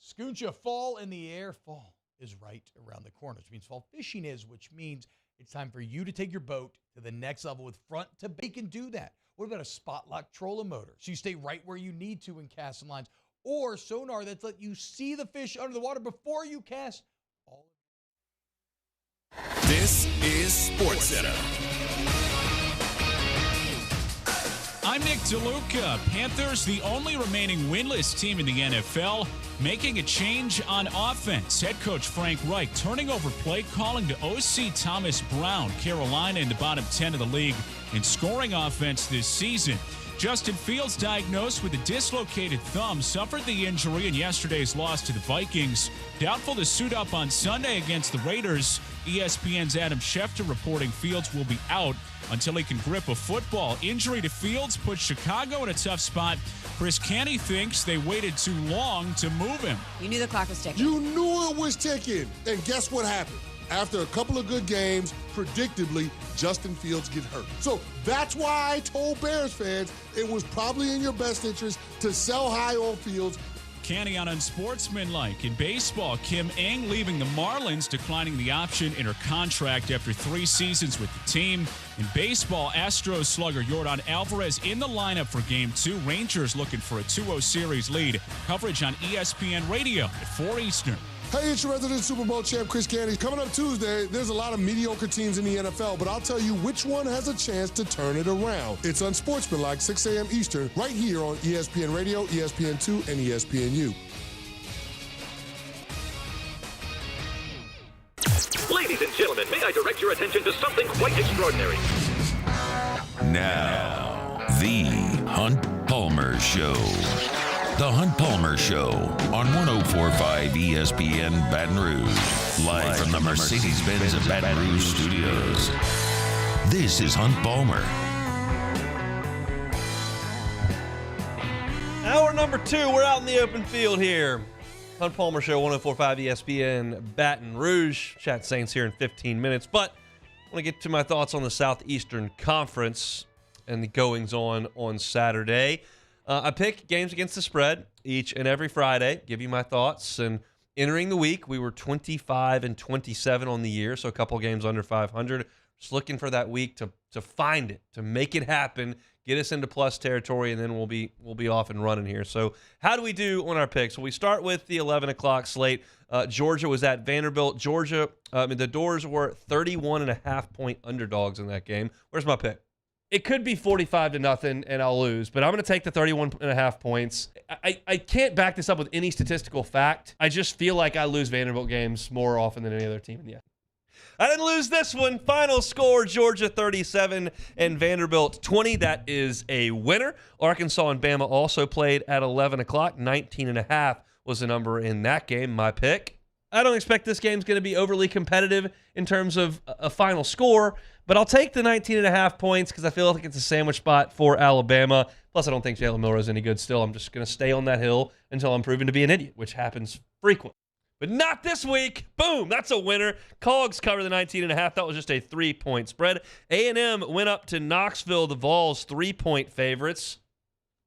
Scooncha, fall in the air. Fall is right around the corner, which means fall fishing is, which means it's time for you to take your boat to the next level with front to back. You can do that. What about a spot lock trolling motor? So you stay right where you need to in casting lines, or sonar that's let you see the fish under the water before you cast. This is SportsCenter. I'm Nick DeLuca. Panthers, the only remaining winless team in the NFL, making a change on offense. Head coach Frank Reich turning over play calling to OC Thomas Brown. Carolina in the bottom 10 of the league in scoring offense this season. Justin Fields, diagnosed with a dislocated thumb, suffered the injury in yesterday's loss to the Vikings. Doubtful to suit up on Sunday against the Raiders. ESPN's Adam Schefter reporting Fields will be out until he can grip a football. Injury to Fields puts Chicago in a tough spot. Chris Canty thinks they waited too long to move him. You knew the clock was ticking. You knew it was ticking. And guess what happened? After a couple of good games, predictably, Justin Fields get hurt. So that's why I told Bears fans it was probably in your best interest to sell high on Fields. Canty on unsportsmanlike. In baseball, Kim Ng leaving the Marlins, declining the option in her contract after 3 seasons with the team. In baseball, Astros slugger Yordan Alvarez in the lineup for Game 2. Rangers looking for a 2-0 series lead. Coverage on ESPN Radio at 4 Eastern. Hey, it's your resident Super Bowl champ, Chris Canty. Coming up Tuesday, there's a lot of mediocre teams in the NFL, but I'll tell you which one has a chance to turn it around. It's unsportsmanlike, 6 a.m. Eastern, right here on ESPN Radio, ESPN2, and ESPNU. Ladies and gentlemen, may I direct your attention to something quite extraordinary? Now, the Hunt Palmer Show. The Hunt Palmer Show on 104.5 ESPN Baton Rouge. Live from the Mercedes-Benz of Baton Rouge studios. This is Hunt Palmer. Hour number 2, we're out in the open field here. Hunt Palmer Show, 104.5 ESPN Baton Rouge. Chat Saints here in 15 minutes. But I want to get to my thoughts on the Southeastern Conference and the goings-on Saturday. I pick games against the spread each and every Friday, give you my thoughts. And entering the week, we were 25-27 on the year, so a couple games under 500. Just looking for that week to find it, to make it happen, get us into plus territory, and then we'll be off and running here. So how do we do on our picks? Well, we start with the 11 o'clock slate. Georgia was at Vanderbilt. Georgia, the Doors were 31.5-point underdogs in that game. Where's my pick? It could be 45-0 and I'll lose, but I'm going to take the 31.5 points. I can't back this up with any statistical fact. I just feel like I lose Vanderbilt games more often than any other team in the SEC. I didn't lose this one. Final score, Georgia 37 and Vanderbilt 20. That is a winner. Arkansas and Bama also played at 11 o'clock. 19.5 was the number in that game, my pick. I don't expect this game's going to be overly competitive in terms of a final score, but I'll take the 19.5 points because I feel like it's a sandwich spot for Alabama. Plus, I don't think Jalen Milroe is any good still. I'm just going to stay on that hill until I'm proven to be an idiot, which happens frequently. But not this week. Boom, that's a winner. Cogs cover the 19.5. That was just a 3-point spread. A&M went up to Knoxville, the Vols, 3-point favorites.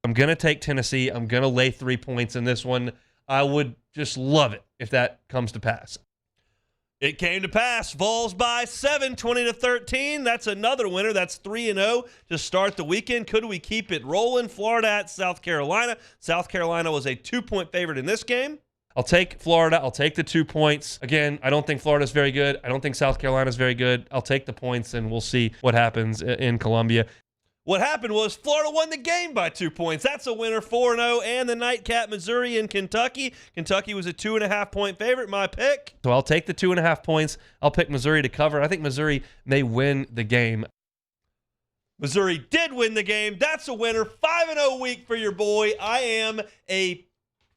I'm going to take Tennessee. I'm going to lay 3 points in this one. I would just love it if that comes to pass. It came to pass. Vols by 7, 20-13. That's another winner. That's 3-0 to start the weekend. Could we keep it rolling? Florida at South Carolina. South Carolina was a 2-point favorite in this game. I'll take Florida. I'll take the 2 points. Again, I don't think Florida's very good. I don't think South Carolina's very good. I'll take the points, and we'll see what happens in Columbia. What happened was Florida won the game by 2 points. That's a winner, 4-0. And the nightcap, Missouri and Kentucky. Kentucky was a 2.5-point favorite, my pick. So I'll take the 2.5 points. I'll pick Missouri to cover. I think Missouri may win the game. Missouri did win the game. That's a winner. 5-0 week for your boy. I am a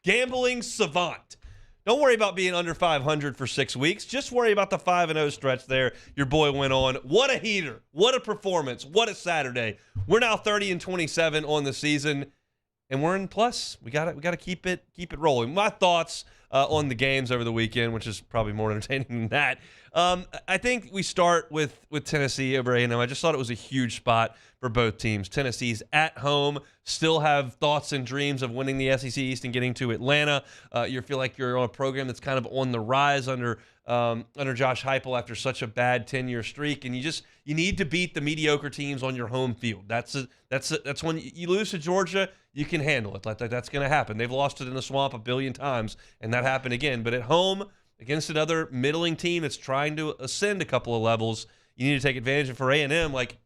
gambling savant. Don't worry about being under 500 for 6 weeks. Just worry about the 5-0 stretch there. Your boy went on. What a heater. What a performance. What a Saturday. We're now 30-27 on the season, and we're in plus. We got to keep it rolling. My thoughts on the games over the weekend, which is probably more entertaining than that. I think we start with Tennessee over A&M. I just thought it was a huge spot for both teams. Tennessee's at home, still have thoughts and dreams of winning the SEC East and getting to Atlanta. You feel like you're on a program that's kind of on the rise under Josh Heupel after such a bad 10-year streak, and you need to beat the mediocre teams on your home field. That's when you lose to Georgia, you can handle it. That's going to happen. They've lost it in the swamp a billion times, and that happened again. But at home, Against another middling team that's trying to ascend a couple of levels, you need to take advantage. And for A&M, like,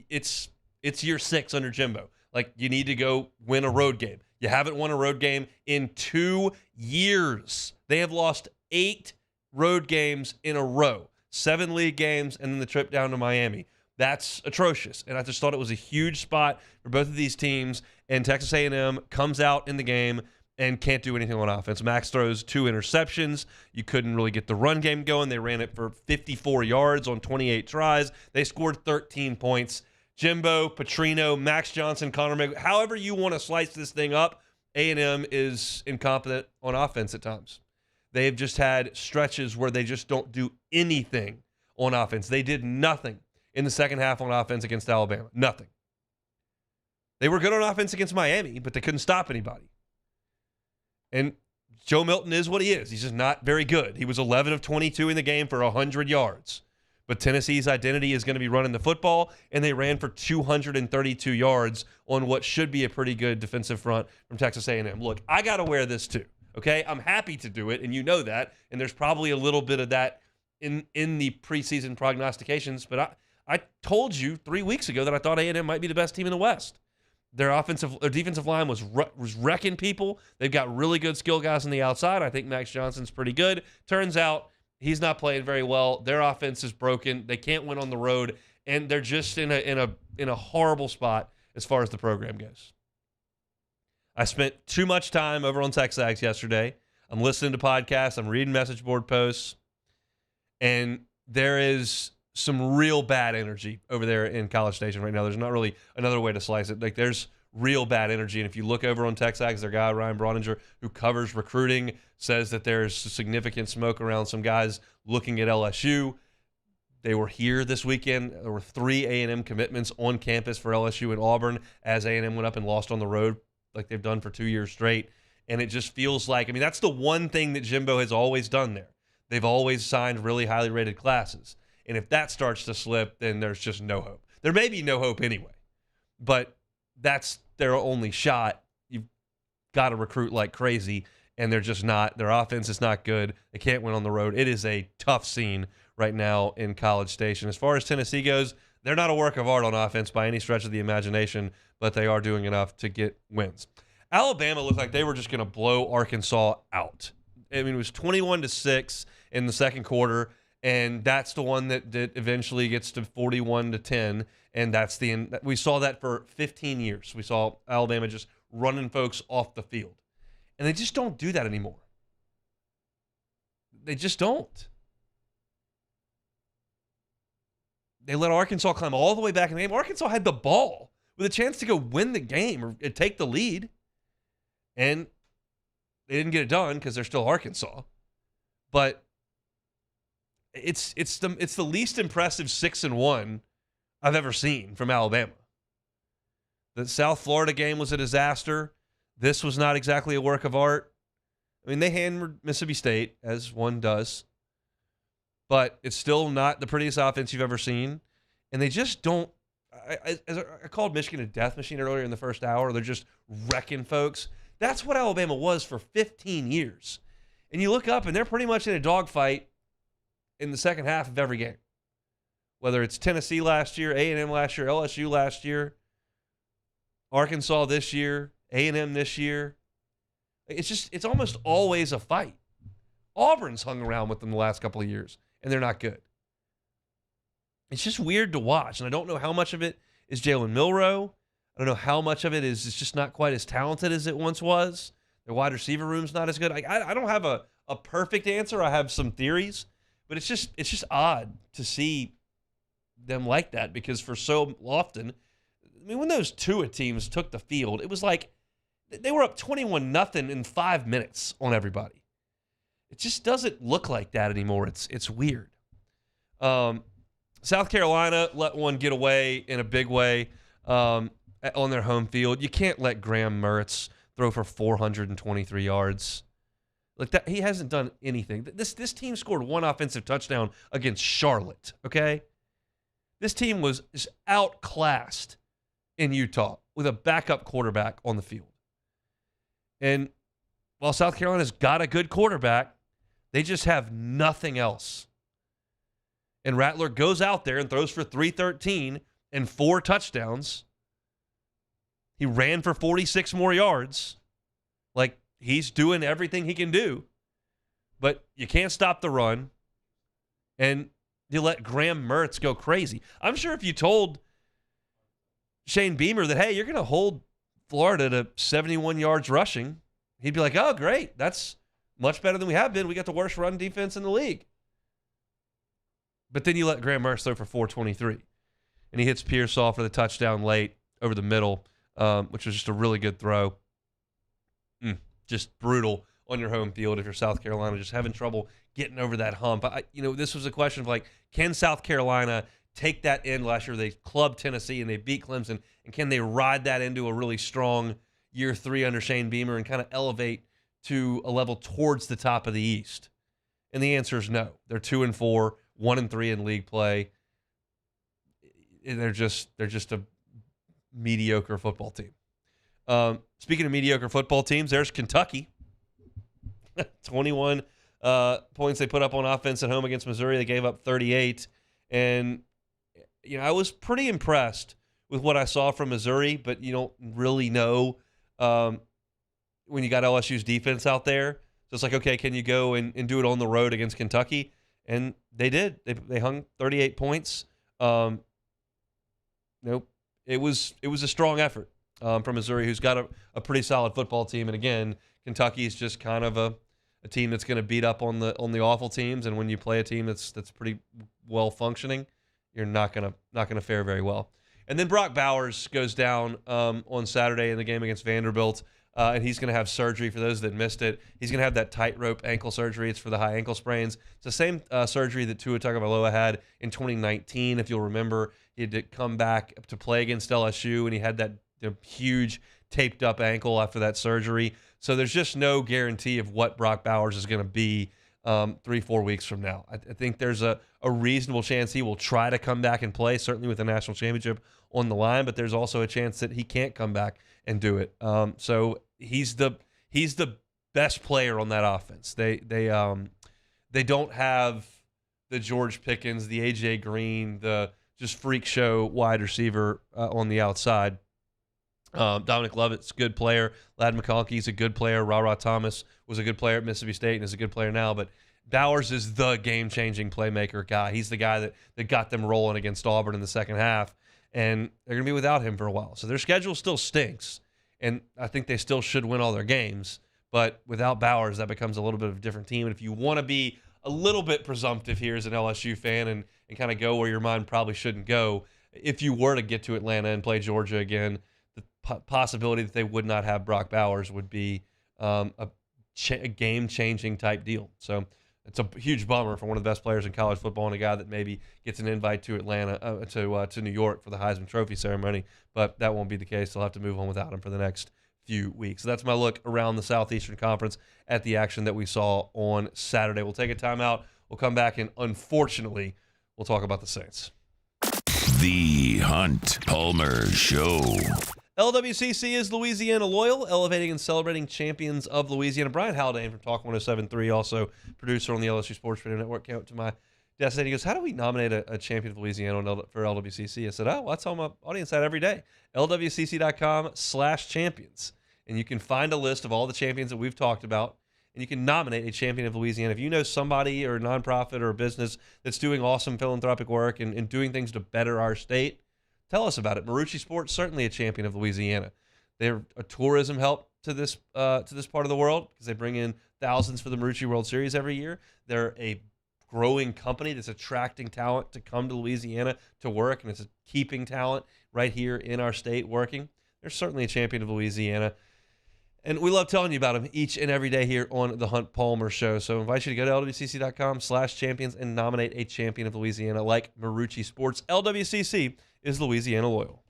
it's year 6 under Jimbo. Like, you need to go win a road game. You haven't won a road game in 2 years. They have lost 8 road games in a row, 7 league games, and then the trip down to Miami. That's atrocious. And I just thought it was a huge spot for both of these teams. And Texas A&M comes out in the game and can't do anything on offense. Max throws 2 interceptions. You couldn't really get the run game going. They ran it for 54 yards on 28 tries. They scored 13 points. Jimbo, Petrino, Max Johnson, Connor Meg, however you want to slice this thing up, A&M is incompetent on offense at times. They've just had stretches where they just don't do anything on offense. They did nothing in the second half on offense against Alabama. Nothing. They were good on offense against Miami, but they couldn't stop anybody. And Joe Milton is what he is. He's just not very good. He was 11 of 22 in the game for 100 yards. But Tennessee's identity is going to be running the football, and they ran for 232 yards on what should be a pretty good defensive front from Texas A&M. Look, I got to wear this too, okay? I'm happy to do it, and you know that, and there's probably a little bit of that in the preseason prognostications, but I told you 3 weeks ago that I thought A&M might be the best team in the West. Their defensive line was wrecking people. They've got really good skill guys on the outside. I think Max Johnson's pretty good. Turns out he's not playing very well. Their offense is broken. They can't win on the road, and they're just in a horrible spot as far as the program goes. I spent too much time over on TexAgs yesterday. I'm listening to podcasts. I'm reading message board posts, and there is some real bad energy over there in College Station right now. There's not really another way to slice it. Like, there's real bad energy. And if you look over on TexAgs, their guy, Ryan Brauninger, who covers recruiting, says that there's significant smoke around some guys looking at LSU. They were here this weekend. There were 3 A&M commitments on campus for LSU and Auburn as A&M went up and lost on the road like they've done for 2 years straight. And it just feels like, I mean, that's the one thing that Jimbo has always done there. They've always signed really highly rated classes. And if that starts to slip, then there's just no hope. There may be no hope anyway, but that's their only shot. You've got to recruit like crazy, and they're just not. Their offense is not good. They can't win on the road. It is a tough scene right now in College Station. As far as Tennessee goes, they're not a work of art on offense by any stretch of the imagination, but they are doing enough to get wins. Alabama looked like they were just going to blow Arkansas out. I mean, it was 21-6 in the second quarter. And that's the one that eventually gets to 41-10, and that's the end. We saw that for 15 years. We saw Alabama just running folks off the field, and they just don't do that anymore. They just don't. They let Arkansas climb all the way back in the game. Arkansas had the ball with a chance to go win the game or take the lead, and they didn't get it done because they're still Arkansas. But it's the least impressive 6-1 I've ever seen from Alabama. The South Florida game was a disaster. This was not exactly a work of art. I mean, they hammered Mississippi State, as one does, but it's still not the prettiest offense you've ever seen. And they just don't. I called Michigan a death machine earlier in the first hour. They're just wrecking folks. That's what Alabama was for 15 years. And you look up, and they're pretty much in a dogfight in the second half of every game. Whether it's Tennessee last year, A&M last year, LSU last year, Arkansas this year, A&M this year. It's almost always a fight. Auburn's hung around with them the last couple of years, and they're not good. It's just weird to watch, and I don't know how much of it is Jalen Milroe. I don't know how much of it is it's just not quite as talented as it once was. Their wide receiver room's not as good. I don't have a perfect answer. I have some theories. But it's just odd to see them like that because for so often, I mean, when those Tua teams took the field, it was like they were up 21-0 in 5 minutes on everybody. It just doesn't look like that anymore. It's weird. South Carolina let one get away in a big way on their home field. You can't let Graham Mertz throw for 423 yards. Like that, he hasn't done anything. This team scored 1 offensive touchdown against Charlotte, okay? This team was just outclassed in Utah with a backup quarterback on the field. And while South Carolina's got a good quarterback, They just have nothing else. And Rattler goes out there and throws for 313 and 4 touchdowns. He ran for 46 more yards. Like, he's doing everything he can do. But you can't stop the run. And you let Graham Mertz go crazy. I'm sure if you told Shane Beamer that, hey, you're going to hold Florida to 71 yards rushing, he'd be like, oh, great. That's much better than we have been. We got the worst run defense in the league. But then you let Graham Mertz throw for 423. And he hits Pearsall for the touchdown late over the middle, which was just a really good throw. Just brutal on your home field if you're South Carolina, just having trouble getting over that hump. This was a question of, like, can South Carolina take that end last year? They clubbed Tennessee and they beat Clemson. And can they ride that into a really strong year 3 under Shane Beamer and kind of elevate to a level towards the top of the East? And the answer is no. They're 2-4, 1-3 in league play. They're just a mediocre football team. Speaking of mediocre football teams, there's Kentucky. 21 points they put up on offense at home against Missouri. They gave up 38. And, I was pretty impressed with what I saw from Missouri, but you don't really know when you got LSU's defense out there. So it's like, okay, can you go and do it on the road against Kentucky? And they did. They hung 38 points. Nope. It was a strong effort from Missouri, who's got a pretty solid football team. And again, Kentucky is just kind of a team that's going to beat up on the awful teams. And when you play a team that's pretty well functioning, you're not gonna fare very well. And then Brock Bowers goes down on Saturday in the game against Vanderbilt. And he's going to have surgery. For those that missed it, he's going to have that tightrope ankle surgery. It's for the high ankle sprains. It's the same surgery that Tua Tagovailoa had in 2019. If you'll remember, he had to come back to play against LSU, and he had that huge taped up ankle after that surgery. So there's just no guarantee of what Brock Bowers is going to be 3-4 weeks from now. I think there's a reasonable chance he will try to come back and play, certainly with the national championship on the line, but there's also a chance that he can't come back and do it. So he's the best player on that offense. They don't have the George Pickens, the AJ Green, the just freak show wide receiver on the outside. Dominic Lovett's a good player. Ladd McConkey's a good player. Ra Thomas was a good player at Mississippi State and is a good player now. But Bowers is the game-changing playmaker guy. He's the guy that got them rolling against Auburn in the second half. And they're going to be without him for a while. So their schedule still stinks. And I think they still should win all their games. But without Bowers, that becomes a little bit of a different team. And if you want to be a little bit presumptive here as an LSU fan and kind of go where your mind probably shouldn't go, if you were to get to Atlanta and play Georgia again, the possibility that they would not have Brock Bowers would be a game-changing type deal. So it's a huge bummer for one of the best players in college football and a guy that maybe gets an invite to Atlanta, to New York for the Heisman Trophy ceremony. But that won't be the case. They'll have to move on without him for the next few weeks. So that's my look around the Southeastern Conference at the action that we saw on Saturday. We'll take a timeout. We'll come back, and unfortunately, we'll talk about the Saints. The Hunt Palmer Show. LWCC is Louisiana Loyal, elevating and celebrating champions of Louisiana. Brian Haldane from Talk 107.3, also producer on the LSU Sports Radio Network, came up to my desk and he goes, how do we nominate a champion of Louisiana for LWCC? I said, well, I tell my audience that every day. LWCC.com/champions. And you can find a list of all the champions that we've talked about, and you can nominate a champion of Louisiana. If you know somebody or a nonprofit or a business that's doing awesome philanthropic work and doing things to better our state, tell us about it. Marucci Sports, certainly a champion of Louisiana. They're a tourism help to this part of the world because they bring in thousands for the Marucci World Series every year. They're a growing company that's attracting talent to come to Louisiana to work, and it's keeping talent right here in our state working. They're certainly a champion of Louisiana. And we love telling you about them each and every day here on the Hunt Palmer Show. So I invite you to go to LWCC.com/champions and nominate a champion of Louisiana like Marucci Sports. LWCC is Louisiana Loyal.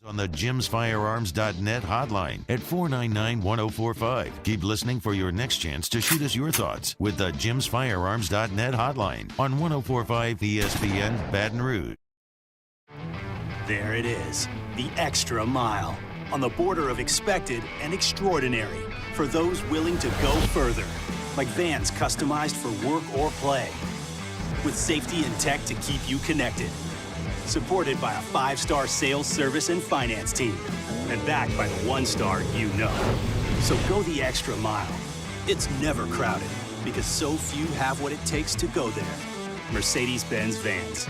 On the JimsFirearms.net hotline at 499-1045. Keep listening for your next chance to shoot us your thoughts with the JimsFirearms.net hotline on 104.5 ESPN Baton Rouge. There it is, the extra mile. on the border of expected and extraordinary for those willing to go further, like vans customized for work or play, with safety and tech to keep you connected. Supported by a 5-star sales, service, and finance team, and backed by the 1-star you know. So go the extra mile. It's never crowded, because so few have what it takes to go there. Mercedes-Benz Vans.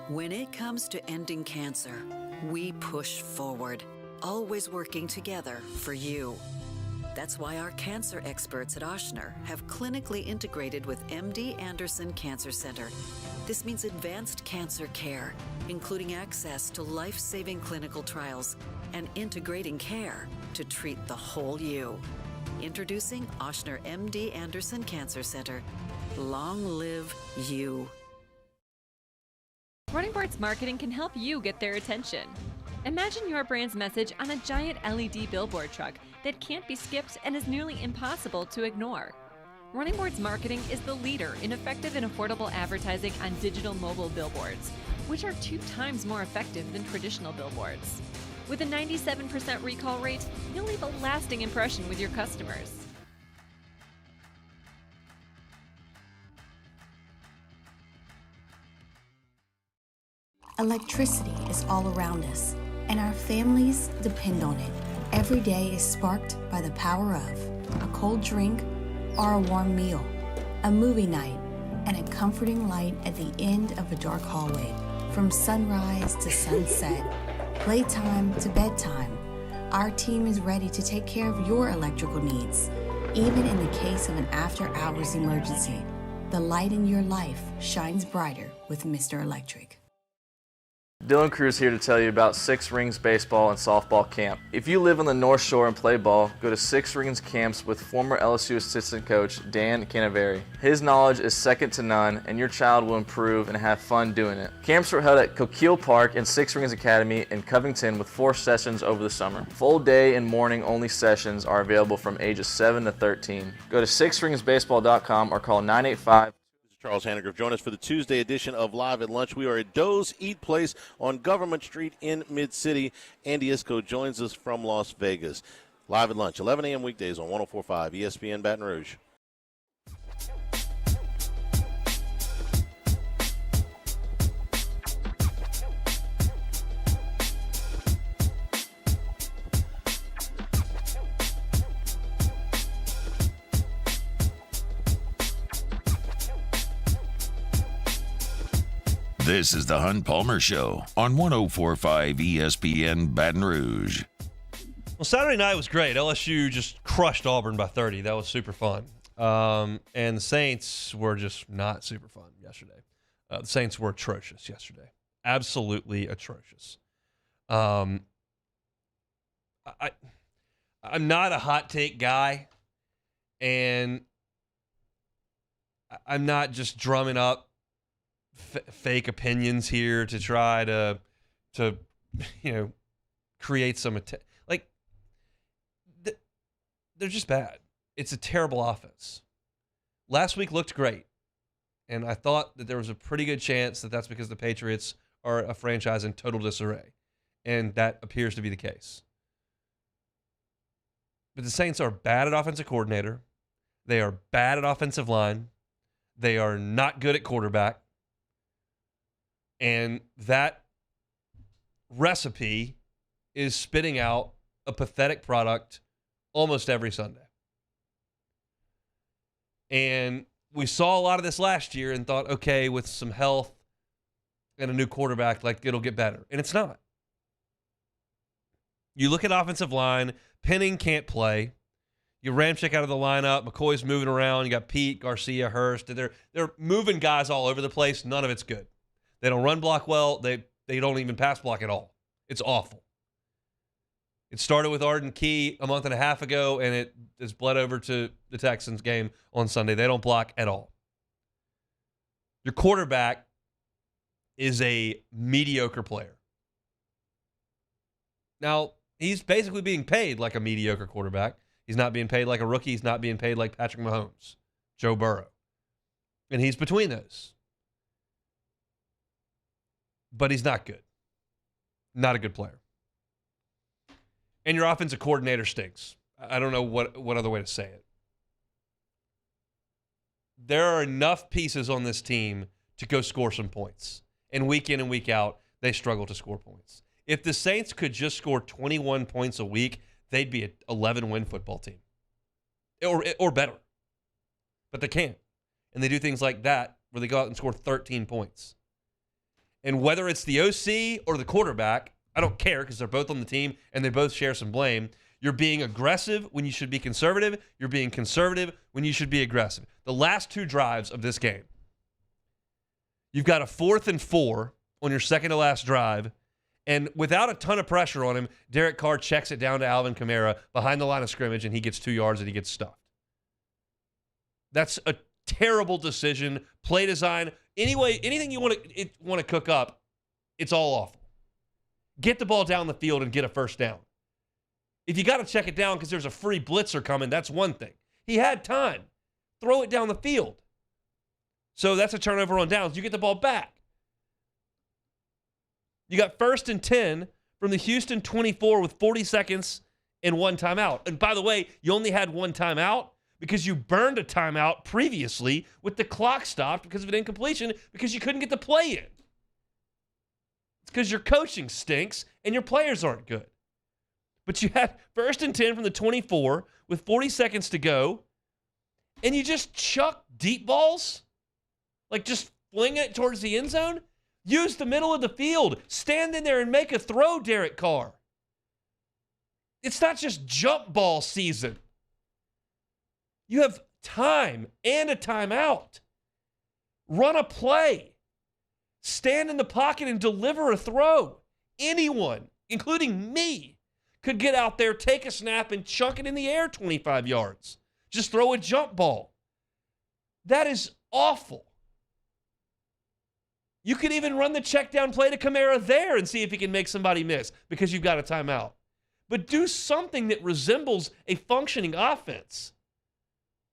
When it comes to ending cancer, we push forward, always working together for you. That's why our cancer experts at Ochsner have clinically integrated with MD Anderson Cancer Center. This means advanced cancer care, including access to life-saving clinical trials and integrating care to treat the whole you. Introducing Ochsner MD Anderson Cancer Center. Long live you. Running Boards Marketing can help you get their attention. Imagine your brand's message on a giant LED billboard truck that can't be skipped and is nearly impossible to ignore. Running Boards Marketing is the leader in effective and affordable advertising on digital mobile billboards, which are 2 times more effective than traditional billboards. With a 97% recall rate, you'll leave a lasting impression with your customers. Electricity is all around us, and our families depend on it. Every day is sparked by the power of a cold drink or a warm meal, a movie night, and a comforting light at the end of a dark hallway. From sunrise to sunset, playtime to bedtime, our team is ready to take care of your electrical needs, even in the case of an after-hours emergency. The light in your life shines brighter with Mr. Electric. Dylan Cruz here to tell you about Six Rings Baseball and Softball Camp. If you live on the North Shore and play ball, go to Six Rings Camps with former LSU assistant coach Dan Canaveri. His knowledge is second to none, and your child will improve and have fun doing it. Camps were held at Coquille Park and Six Rings Academy in Covington with 4 sessions over the summer. Full day and morning only sessions are available from ages 7 to 13. Go to sixringsbaseball.com or call 985 Charles Hannegriff. Join us for the Tuesday edition of Live at Lunch. We are at Doe's Eat Place on Government Street in Mid-City. Andy Isco joins us from Las Vegas. Live at Lunch, 11 a.m. weekdays on 104.5 ESPN Baton Rouge. This is the Hunt Palmer Show on 104.5 ESPN Baton Rouge. Well, Saturday night was great. LSU just crushed Auburn by 30. That was super fun. And the Saints were just not super fun yesterday. The Saints were atrocious yesterday. Absolutely atrocious. I'm not a hot take guy, and I'm not just drumming up fake opinions here to try to create some they're just bad. It's a terrible offense. Last week looked great, and I thought that there was a pretty good chance that that's because the Patriots are a franchise in total disarray, and that appears to be the case. But the Saints are bad at offensive coordinator. They are bad at offensive line. They are not good at quarterback. And that recipe is spitting out a pathetic product almost every Sunday. And we saw a lot of this last year and thought, okay, with some health and a new quarterback, like it'll get better. And it's not. You look at offensive line, Penning can't play. You Ramchick out of the lineup, McCoy's moving around, you got Pete, Garcia, Hurst. They're moving guys all over the place. None of it's good. They don't run block well. They they don't even pass block at all. It's awful. It started with Arden Key a month and a half ago, and it has bled over to the Texans game on Sunday. They don't block at all. Your quarterback is a mediocre player. Now, he's basically being paid like a mediocre quarterback. He's not being paid like a rookie. He's not being paid like Patrick Mahomes, Joe Burrow. And he's between those. But he's not good. Not a good player. And your offensive coordinator stinks. I don't know what other way to say it. There are enough pieces on this team to go score some points. And week in and week out, they struggle to score points. If the Saints could just score 21 points a week, they'd be an 11-win football team. Or better. But they can't. And they do things like that where they go out and score 13 points. And whether it's the OC or the quarterback, I don't care because they're both on the team and they both share some blame. You're being aggressive when you should be conservative. You're being conservative when you should be aggressive. The last two drives of this game, you've got a 4th and 4 on your second to last drive, and without a ton of pressure on him, Derek Carr checks it down to Alvin Kamara behind the line of scrimmage, and he gets 2 yards and he gets stuffed. That's a terrible decision. Play design. Anyway, anything you want to cook up, it's all awful. Get the ball down the field and get a first down. If you got to check it down because there's a free blitzer coming, that's one thing. He had time. Throw it down the field. So that's a turnover on downs. You get the ball back. You got 1st and 10 from the Houston 24 with 40 seconds and 1 timeout. And by the way, you only had 1 timeout because you burned a timeout previously with the clock stopped because of an incompletion because you couldn't get the play in. It's because your coaching stinks and your players aren't good. But you had 1st and 10 from the 24 with 40 seconds to go, and you just chuck deep balls? Like just fling it towards the end zone? Use the middle of the field. Stand in there and make a throw, Derek Carr. It's not just jump ball season. You have time and a timeout. Run a play. Stand in the pocket and deliver a throw. Anyone, including me, could get out there, take a snap, and chunk it in the air 25 yards. Just throw a jump ball. That is awful. You could even run the check down play to Kamara there and see if he can make somebody miss because you've got a timeout. But do something that resembles a functioning offense.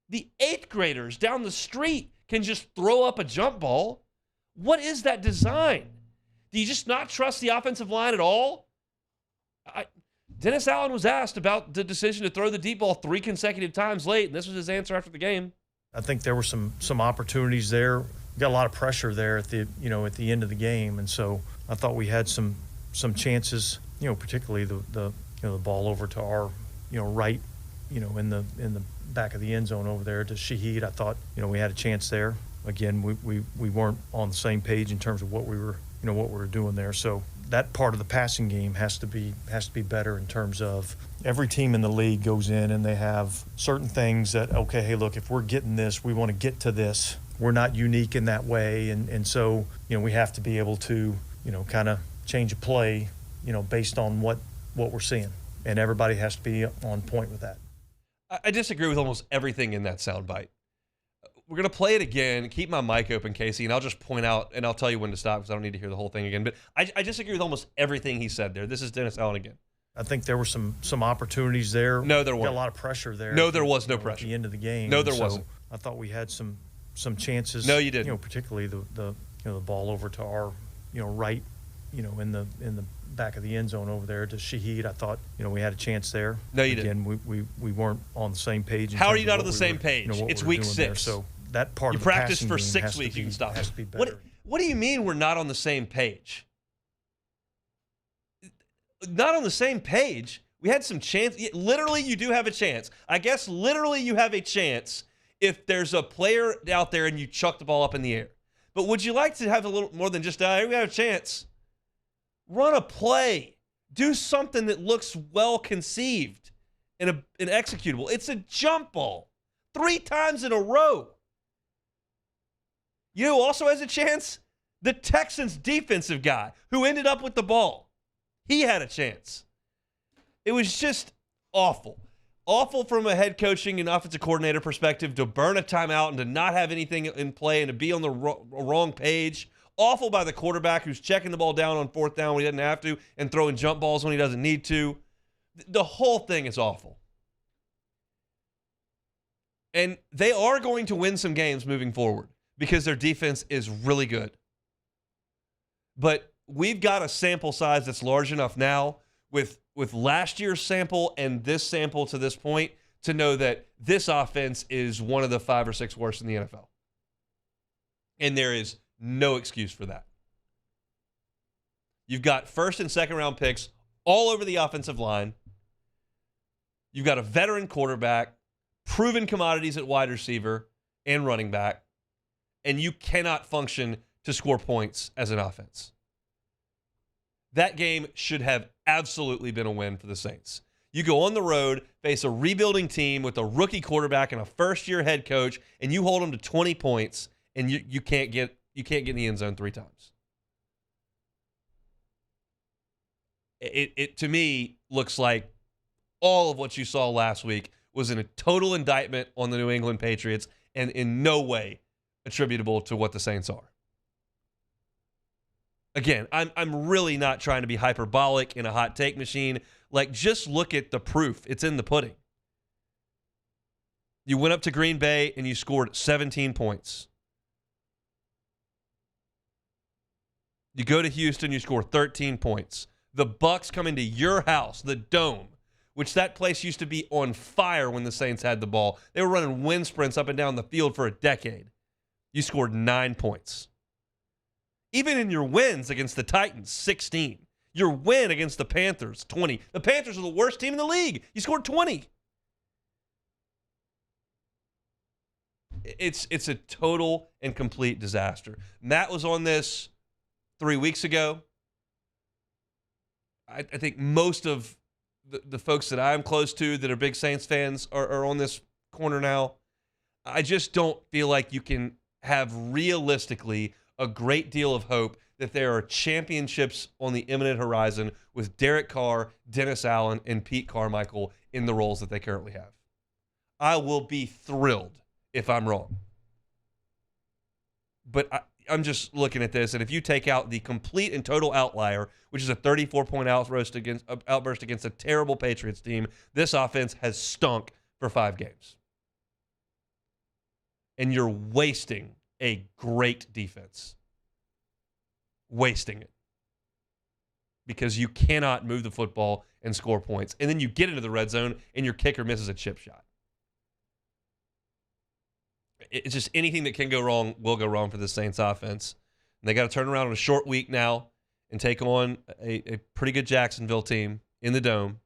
The 8th graders down the street can just throw up a jump ball. What is that design? Do you just not trust the offensive line at all? Dennis Allen was asked about the decision to throw the deep ball 3 consecutive times late, and this was his answer after the game. I think there were some opportunities there. We got a lot of pressure there at the end of the game, and so I thought we had some chances. Particularly the ball over to our right, in the back of the end zone over there to Shaheed. I thought we had a chance there. Again, we weren't on the same page in terms of what we were doing there. So that part of the passing game has to be better in terms of every team in the league goes in and they have certain things that, okay, hey, look, if we're getting this, we want to get to this. We're not unique in that way. And so, we have to be able to, kind of change a play, based on what we're seeing. And everybody has to be on point with that. I disagree with almost everything in that soundbite. We're going to play it again. Keep my mic open, Casey, and I'll just point out, and I'll tell you when to stop because I don't need to hear the whole thing again. But I disagree with almost everything he said there. This is Dennis Allen again. I think there were some opportunities there. No, there weren't. wasn't. Got a lot of pressure there. No, there was no pressure. At the end of the game. No, there wasn't. I thought we had some chances. No, you didn't. Particularly the ball over to our right, in the back of the end zone over there to Shaheed. I thought we had a chance there. No, you didn't. Again, we weren't on the same page. How are you not on the same page? It's week 6. There. So that part you of the practiced for passing game 6 weeks. You can stop. Has to be better. What do you mean we're not on the same page? Not on the same page. We had some chance. Literally, you do have a chance. I guess literally you have a chance if there's a player out there and you chuck the ball up in the air. But would you like to have a little more than just, we have a chance? Run a play. Do something that looks well conceived and executable. It's a jump ball 3 times in a row. You know who also has a chance The Texans defensive guy who ended up with the ball, he had a chance. It was just awful. Awful from a head coaching and offensive coordinator perspective to burn a timeout and to not have anything in play and to be on the wrong page. Awful by the quarterback who's checking the ball down on fourth down when he doesn't have to and throwing jump balls when he doesn't need to. The whole thing is awful. And they are going to win some games moving forward because their defense is really good. But we've got a sample size that's large enough now with last year's sample and this sample to this point to know that this offense is one of the 5 or 6 worst in the NFL. And there is no excuse for that. You've got first and second round picks all over the offensive line. You've got a veteran quarterback, proven commodities at wide receiver and running back, and you cannot function to score points as an offense. That game should have absolutely been a win for the Saints. You go on the road, face a rebuilding team with a rookie quarterback and a first-year head coach, and you hold them to 20 points, and you can't get in the end zone 3 times. It to me looks like all of what you saw last week was a total indictment on the New England Patriots and in no way attributable to what the Saints are. Again, I'm really not trying to be hyperbolic in a hot take machine. Like, just look at the proof. It's in the pudding. You went up to Green Bay and you scored 17 points. You go to Houston, you score 13 points. The Bucs come into your house, the Dome, which that place used to be on fire when the Saints had the ball. They were running wind sprints up and down the field for a decade. You scored 9 points. Even in your wins against the Titans, 16. Your win against the Panthers, 20. The Panthers are the worst team in the league. You scored 20. It's a total and complete disaster. Matt was on this 3 weeks ago. I think most of the folks that I'm close to that are big Saints fans are on this corner now. I just don't feel like you can have realistically a great deal of hope that there are championships on the imminent horizon with Derek Carr, Dennis Allen, and Pete Carmichael in the roles that they currently have. I will be thrilled if I'm wrong. But I'm just looking at this, and if you take out the complete and total outlier, which is a 34-point outburst against a terrible Patriots team, this offense has stunk for 5 games. And you're wasting a great defense. Wasting it. Because you cannot move the football and score points. And then you get into the red zone, and your kicker misses a chip shot. It's just anything that can go wrong will go wrong for the Saints offense. And they got to turn around on a short week now and take on a pretty good Jacksonville team in the Dome.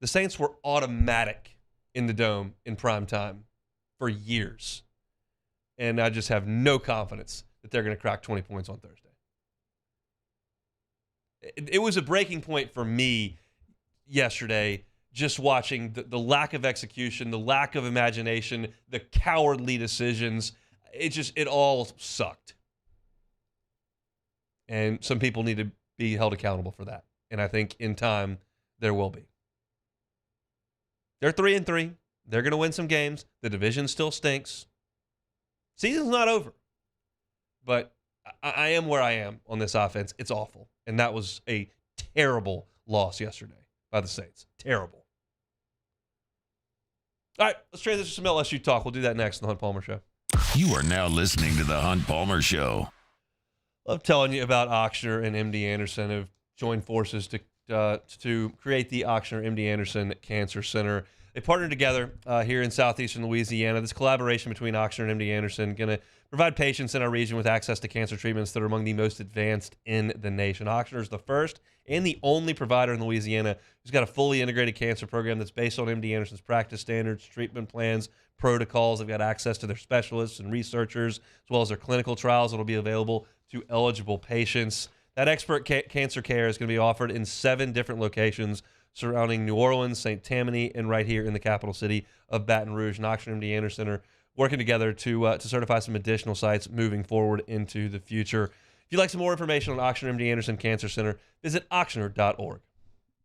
The Saints were automatic in the Dome in prime time for years. And I just have no confidence that they're going to crack 20 points on Thursday. It was a breaking point for me yesterday, just watching the lack of execution, the lack of imagination, the cowardly decisions. It all sucked. And some people need to be held accountable for that. And I think in time, there will be. They're 3-3. They're going to win some games. The division still stinks. Season's not over. But I am where I am on this offense. It's awful. And that was a terrible loss yesterday by the Saints. Terrible. All right, let's transition to some LSU talk. We'll do that next on the Hunt Palmer Show. You are now listening to the Hunt Palmer Show. Love telling you about Ochsner and MD Anderson have joined forces to create the Ochsner MD Anderson Cancer Center. They partnered together here in southeastern Louisiana. This collaboration between Ochsner and MD Anderson going to provide patients in our region with access to cancer treatments that are among the most advanced in the nation. Ochsner is the first and the only provider in Louisiana who's got a fully integrated cancer program that's based on MD Anderson's practice standards, treatment plans, protocols. They've got access to their specialists and researchers, as well as their clinical trials that will be available to eligible patients. That expert cancer care is going to be offered in 7 different locations surrounding New Orleans, St. Tammany, and right here in the capital city of Baton Rouge. And Ochsner MD Anderson are working together to certify some additional sites moving forward into the future. If you'd like some more information on Auctioner MD Anderson Cancer Center, visit auctioner.org.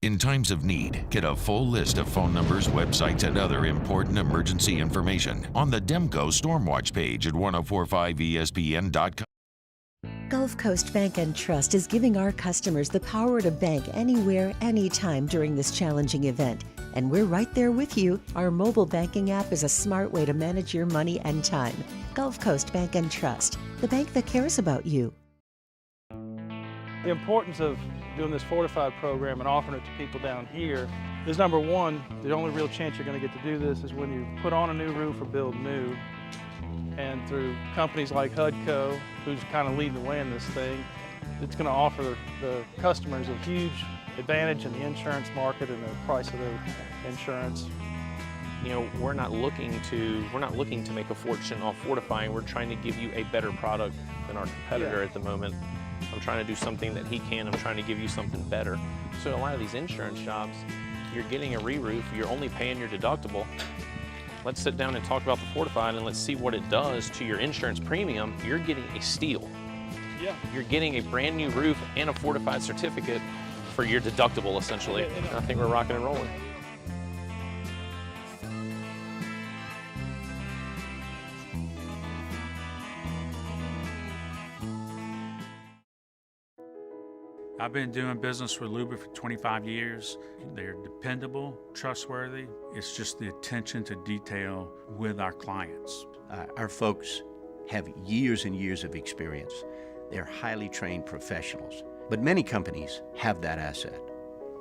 In times of need, get a full list of phone numbers, websites, and other important emergency information on the Demco Stormwatch page at 1045ESPN.com. Gulf Coast Bank and Trust is giving our customers the power to bank anywhere, anytime during this challenging event. And we're right there with you. Our mobile banking app is a smart way to manage your money and time. Gulf Coast Bank and Trust, the bank that cares about you. The importance of doing this fortified program and offering it to people down here is, number one, the only real chance you're going to get to do this is when you put on a new roof or build new. And through companies like HUDCO, who's kind of leading the way in this thing, it's going to offer the customers a huge advantage in the insurance market and the price of their insurance. You know, we're not looking to make a fortune off fortifying. We're trying to give you a better product than our competitor at the moment. I'm trying to do something that he can. I'm trying to give you something better. So a lot of these insurance shops, you're getting a re-roof, you're only paying your deductible. Let's sit down and talk about the fortified and let's see what it does to your insurance premium. You're getting a steal. Yeah. You're getting a brand new roof and a fortified certificate for your deductible, essentially. And I think we're rocking and rolling. I've been doing business with Luba for 25 years. They're dependable, trustworthy. It's just the attention to detail with our clients. Our folks have years and years of experience. They're highly trained professionals, but many companies have that asset.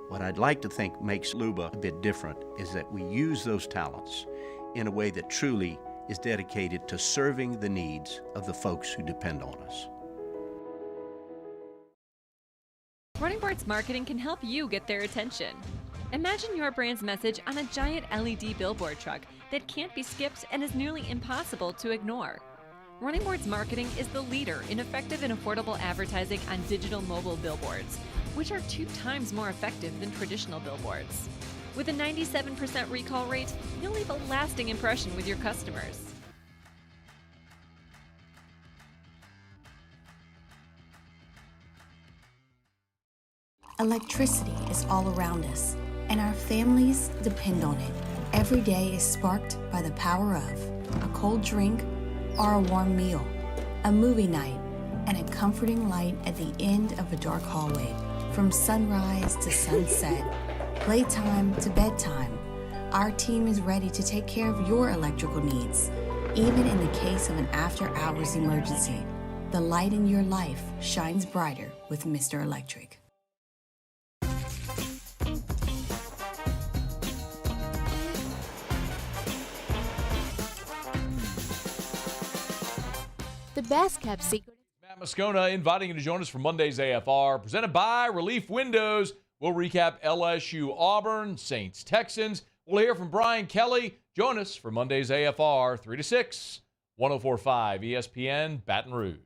What I'd like to think makes Luba a bit different is that we use those talents in a way that truly is dedicated to serving the needs of the folks who depend on us. Running Boards Marketing can help you get their attention. Imagine your brand's message on a giant LED billboard truck that can't be skipped and is nearly impossible to ignore. Running Boards Marketing is the leader in effective and affordable advertising on digital mobile billboards, which are 2 times more effective than traditional billboards. With a 97% recall rate, you'll leave a lasting impression with your customers. Electricity is all around us, and our families depend on it. Every day is sparked by the power of a cold drink or a warm meal, a movie night, and a comforting light at the end of a dark hallway. From sunrise to sunset, playtime to bedtime, our team is ready to take care of your electrical needs, even in the case of an after-hours emergency. The light in your life shines brighter with Mr. Electric. The best kept secret. Matt Moscona inviting you to join us for Monday's AFR, presented by Relief Windows. We'll recap LSU Auburn, Saints Texans. We'll hear from Brian Kelly. Join us for Monday's AFR, 3 to 6, 1045 ESPN Baton Rouge.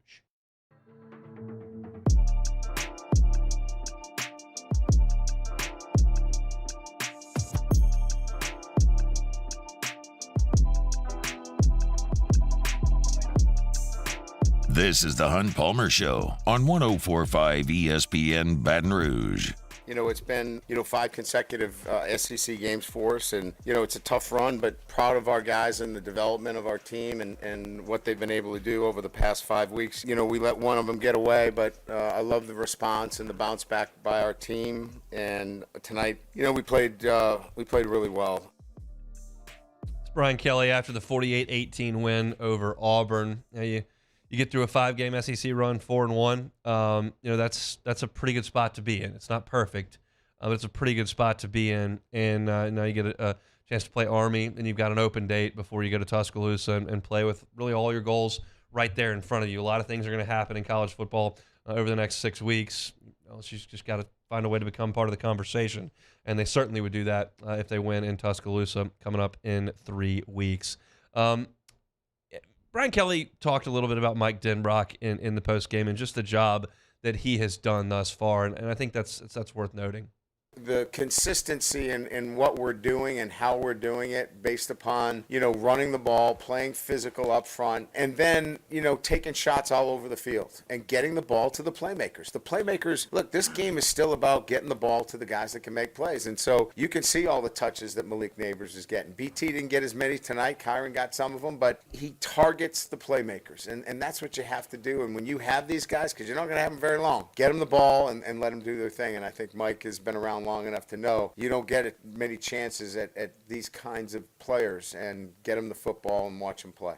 This is the Hunt Palmer Show on 1045 ESPN Baton Rouge. You know, it's been, 5 consecutive SEC games for us, and, it's a tough run, but proud of our guys and the development of our team and what they've been able to do over the past 5 weeks. We let one of them get away, but I love the response and the bounce back by our team. And tonight, we played really well. It's Brian Kelly after the 48-18 win over Auburn. You get through a 5-game SEC run, 4-1. That's a pretty good spot to be in. It's not perfect, but it's a pretty good spot to be in. And now you get a chance to play Army, and you've got an open date before you go to Tuscaloosa and play with really all your goals right there in front of you. A lot of things are going to happen in college football over the next 6 weeks. You just got to find a way to become part of the conversation, and they certainly would do that if they win in Tuscaloosa coming up in 3 weeks. Brian Kelly talked a little bit about Mike Denbrock in the postgame and just the job that he has done thus far, and I think that's worth noting. the consistency in what we're doing and how we're doing it based upon, running the ball, playing physical up front, and then, taking shots all over the field and getting the ball to the playmakers. The playmakers, look, this game is still about getting the ball to the guys that can make plays. And so you can see all the touches that Malik Neighbors is getting. BT didn't get as many tonight. Kyron got some of them, but he targets the playmakers. And that's what you have to do. And when you have these guys, because you're not going to have them very long, get them the ball and let them do their thing. And I think Mike has been around long enough to know you don't get many chances at these kinds of players, and get them the football and watch them play.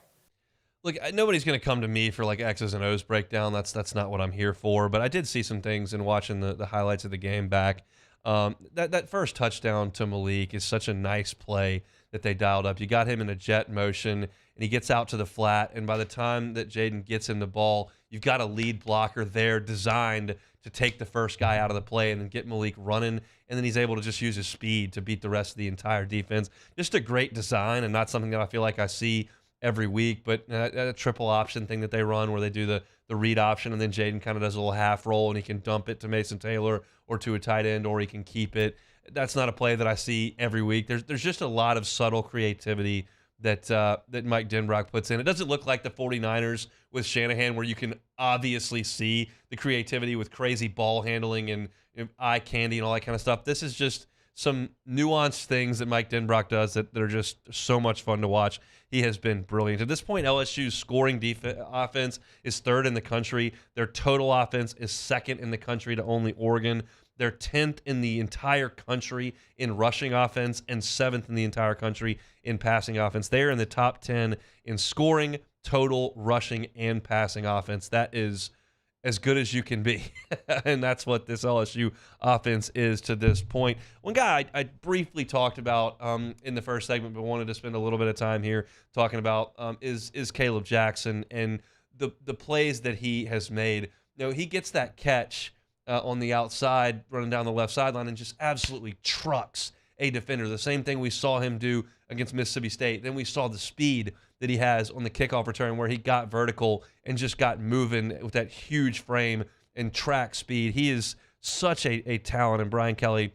Look, nobody's going to come to me for like X's and O's breakdown. That's not what I'm here for. But I did see some things in watching the highlights of the game back. That first touchdown to Malik is such a nice play that they dialed up. You got him in a jet motion, and he gets out to the flat. And by the time that Jaden gets him the ball, you've got a lead blocker there designed to take the first guy out of the play and then get Malik running. And then he's able to just use his speed to beat the rest of the entire defense. Just a great design, and not something that I feel like I see every week, but a triple option thing that they run where they do the read option, and then Jaden kind of does a little half roll, and he can dump it to Mason Taylor or to a tight end, or he can keep it. That's not a play that I see every week. There's just a lot of subtle creativity that Mike Denbrock puts in. It doesn't look like the 49ers with Shanahan, where you can obviously see the creativity with crazy ball handling and eye candy and all that kind of stuff. This is just some nuanced things that Mike Denbrock does that are just so much fun to watch. He has been brilliant. At this point, LSU's scoring offense is third in the country. Their total offense is second in the country to only Oregon. They're 10th in the entire country in rushing offense and 7th in the entire country in passing offense. They're in the top 10 in scoring, total, rushing, and passing offense. That is as good as you can be. And that's what this LSU offense is to this point. One guy I briefly talked about in the first segment, but wanted to spend a little bit of time here talking about is Caleb Jackson and the plays that he has made. He gets that catch on the outside, running down the left sideline, and just absolutely trucks a defender. The same thing we saw him do against Mississippi State. Then we saw the speed that he has on the kickoff return, where he got vertical and just got moving with that huge frame and track speed. He is such a talent, and Brian Kelly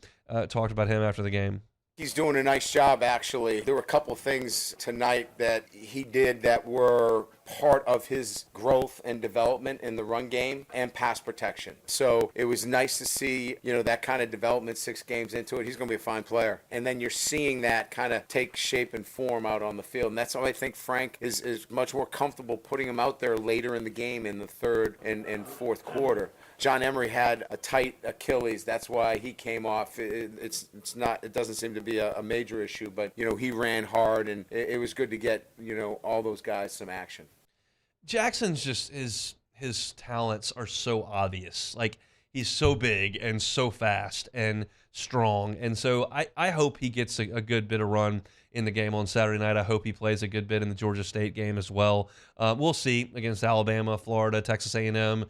talked about him after the game. He's doing a nice job, actually. There were a couple of things tonight that he did that were part of his growth and development in the run game and pass protection. So it was nice to see, that kind of development 6 games into it. He's going to be a fine player. And then you're seeing that kind of take shape and form out on the field. And that's why I think Frank is much more comfortable putting him out there later in the game in the third and fourth quarter. John Emery had a tight Achilles. That's why he came off. It doesn't seem to be a major issue, but he ran hard, and it was good to get all those guys some action. Jackson's just his talents are so obvious. Like, he's so big and so fast and strong, and so I hope he gets a good bit of run in the game on Saturday night. I hope he plays a good bit in the Georgia State game as well. We'll see against Alabama, Florida, Texas A&M.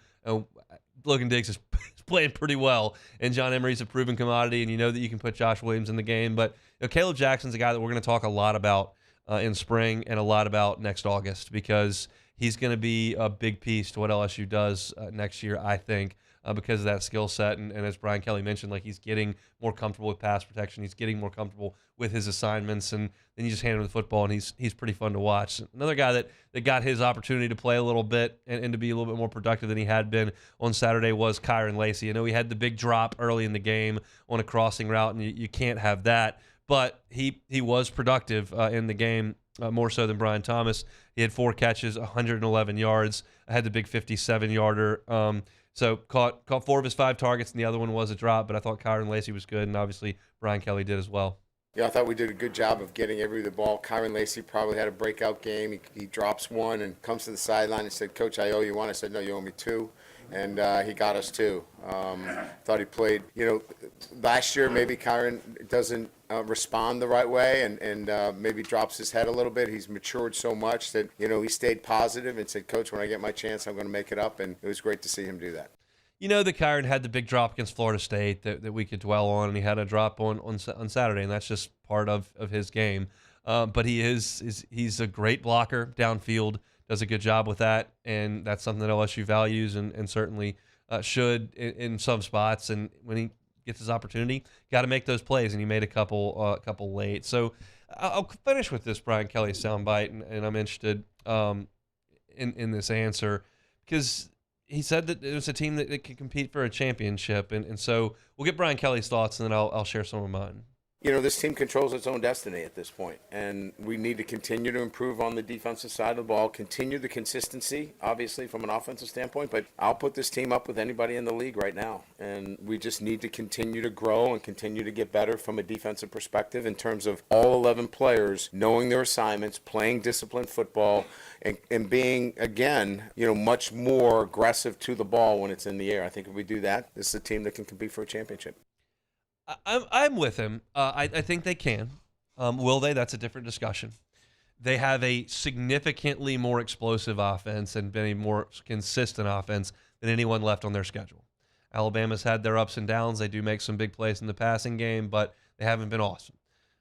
Logan Diggs is playing pretty well, and John Emery's a proven commodity, and you know that you can put Josh Williams in the game. But Caleb Jackson's a guy that we're going to talk a lot about in spring and a lot about next August, because he's going to be a big piece to what LSU does next year, I think, because of that skill set. And as Brian Kelly mentioned, like, he's getting more comfortable with pass protection. He's getting more comfortable with his assignments, and then you just hand him the football, and he's pretty fun to watch. Another guy that got his opportunity to play a little bit and to be a little bit more productive than he had been on Saturday was Kyron Lacey. I know he had the big drop early in the game on a crossing route, and you can't have that, but he was productive in the game, more so than Brian Thomas. He had 4 catches, 111 yards. I had the big 57-yarder. So caught 4 of his 5 targets, and the other one was a drop, but I thought Kyron Lacey was good, and obviously Brian Kelly did as well. Yeah, I thought we did a good job of getting every the ball. Kyron Lacey probably had a breakout game. He drops one and comes to the sideline and said, "Coach, I owe you one." I said, "No, you owe me 2." And he got us 2. Thought he played, last year maybe Kyron doesn't respond the right way and maybe drops his head a little bit. He's matured so much that, he stayed positive and said, "Coach, when I get my chance, I'm going to make it up." And it was great to see him do that. That Kyron had the big drop against Florida State that we could dwell on, and he had a drop on Saturday, and that's just part of his game. But he's a great blocker downfield, does a good job with that, and that's something that LSU values and certainly should in some spots. And when he gets his opportunity, got to make those plays, and he made a couple late. So I'll finish with this Brian Kelly soundbite, and I'm interested in this answer because he said that it was a team that could compete for a championship, and so we'll get Brian Kelly's thoughts, and then I'll share some of mine. You know, this team controls its own destiny at this point, and we need to continue to improve on the defensive side of the ball, continue the consistency, obviously, from an offensive standpoint, but I'll put this team up with anybody in the league right now, and we just need to continue to grow and continue to get better from a defensive perspective in terms of all 11 players knowing their assignments, playing disciplined football, and being, again, you know, much more aggressive to the ball when it's in the air. I think if we do that, this is a team that can compete for a championship. I'm with him. I think they can. Will they? That's a different discussion. They have a significantly more explosive offense and been a more consistent offense than anyone left on their schedule. Alabama's had their ups and downs. They do make some big plays in the passing game, but they haven't been awesome.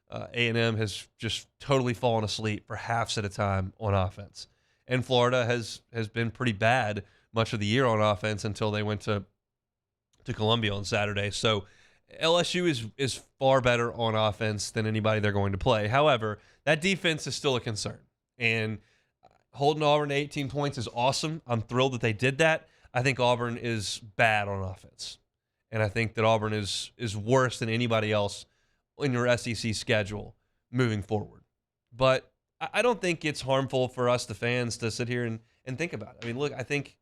A&M has just totally fallen asleep for halves at a time on offense. And Florida has been pretty bad much of the year on offense until they went to Columbia on Saturday. So LSU is far better on offense than anybody they're going to play. However, that defense is still a concern. And holding Auburn to 18 points is awesome. I'm thrilled that they did that. I think Auburn is bad on offense. And I think that Auburn is worse than anybody else in your SEC schedule moving forward. But I don't think it's harmful for us, the fans, to sit here and think about it. I mean, look, I think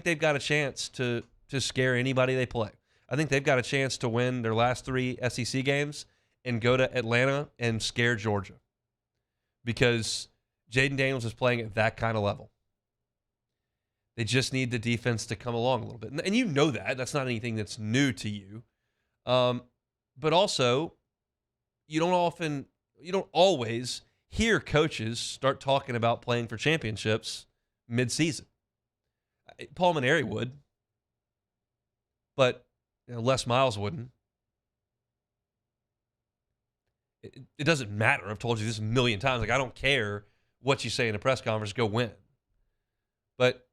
they've got a chance to scare anybody they play. I think they've got a chance to win their last 3 SEC games and go to Atlanta and scare Georgia because Jaden Daniels is playing at that kind of level. They just need the defense to come along a little bit. And you know that. That's not anything that's new to you. But also, you don't always hear coaches start talking about playing for championships mid-season. Paul Maneri would, but Les Miles wouldn't. It doesn't matter. I've told you this a million times. Like, I don't care what you say in a press conference. Go win. But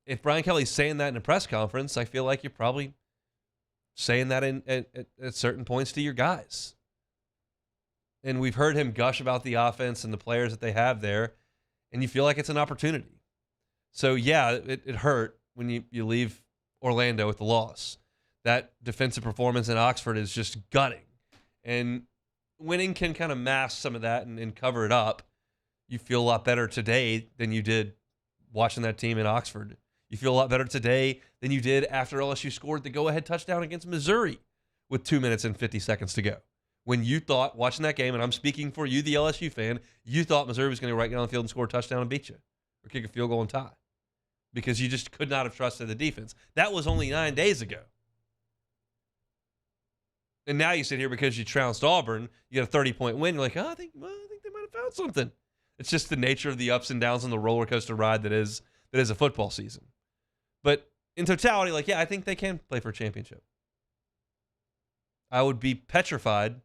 if Brian Kelly's saying that in a press conference, I feel like you're probably saying that at certain points to your guys. And we've heard him gush about the offense and the players that they have there, and you feel like it's an opportunity. So, yeah, it hurt when you leave Orlando with the loss. That defensive performance in Oxford is just gutting. And winning can kind of mask some of that and cover it up. You feel a lot better today than you did watching that team in Oxford. You feel a lot better today than you did after LSU scored the go-ahead touchdown against Missouri with 2 minutes and 50 seconds to go. When you thought, watching that game, and I'm speaking for you, the LSU fan, you thought Missouri was going to go right down the field and score a touchdown and beat you or kick a field goal and tie because you just could not have trusted the defense. That was only 9 days ago. And now you sit here because you trounced Auburn, you got a 30-point win. You're like, I think they might have found something. It's just the nature of the ups and downs on the roller coaster ride that is a football season. But in totality, like, yeah, I think they can play for a championship. I would be petrified.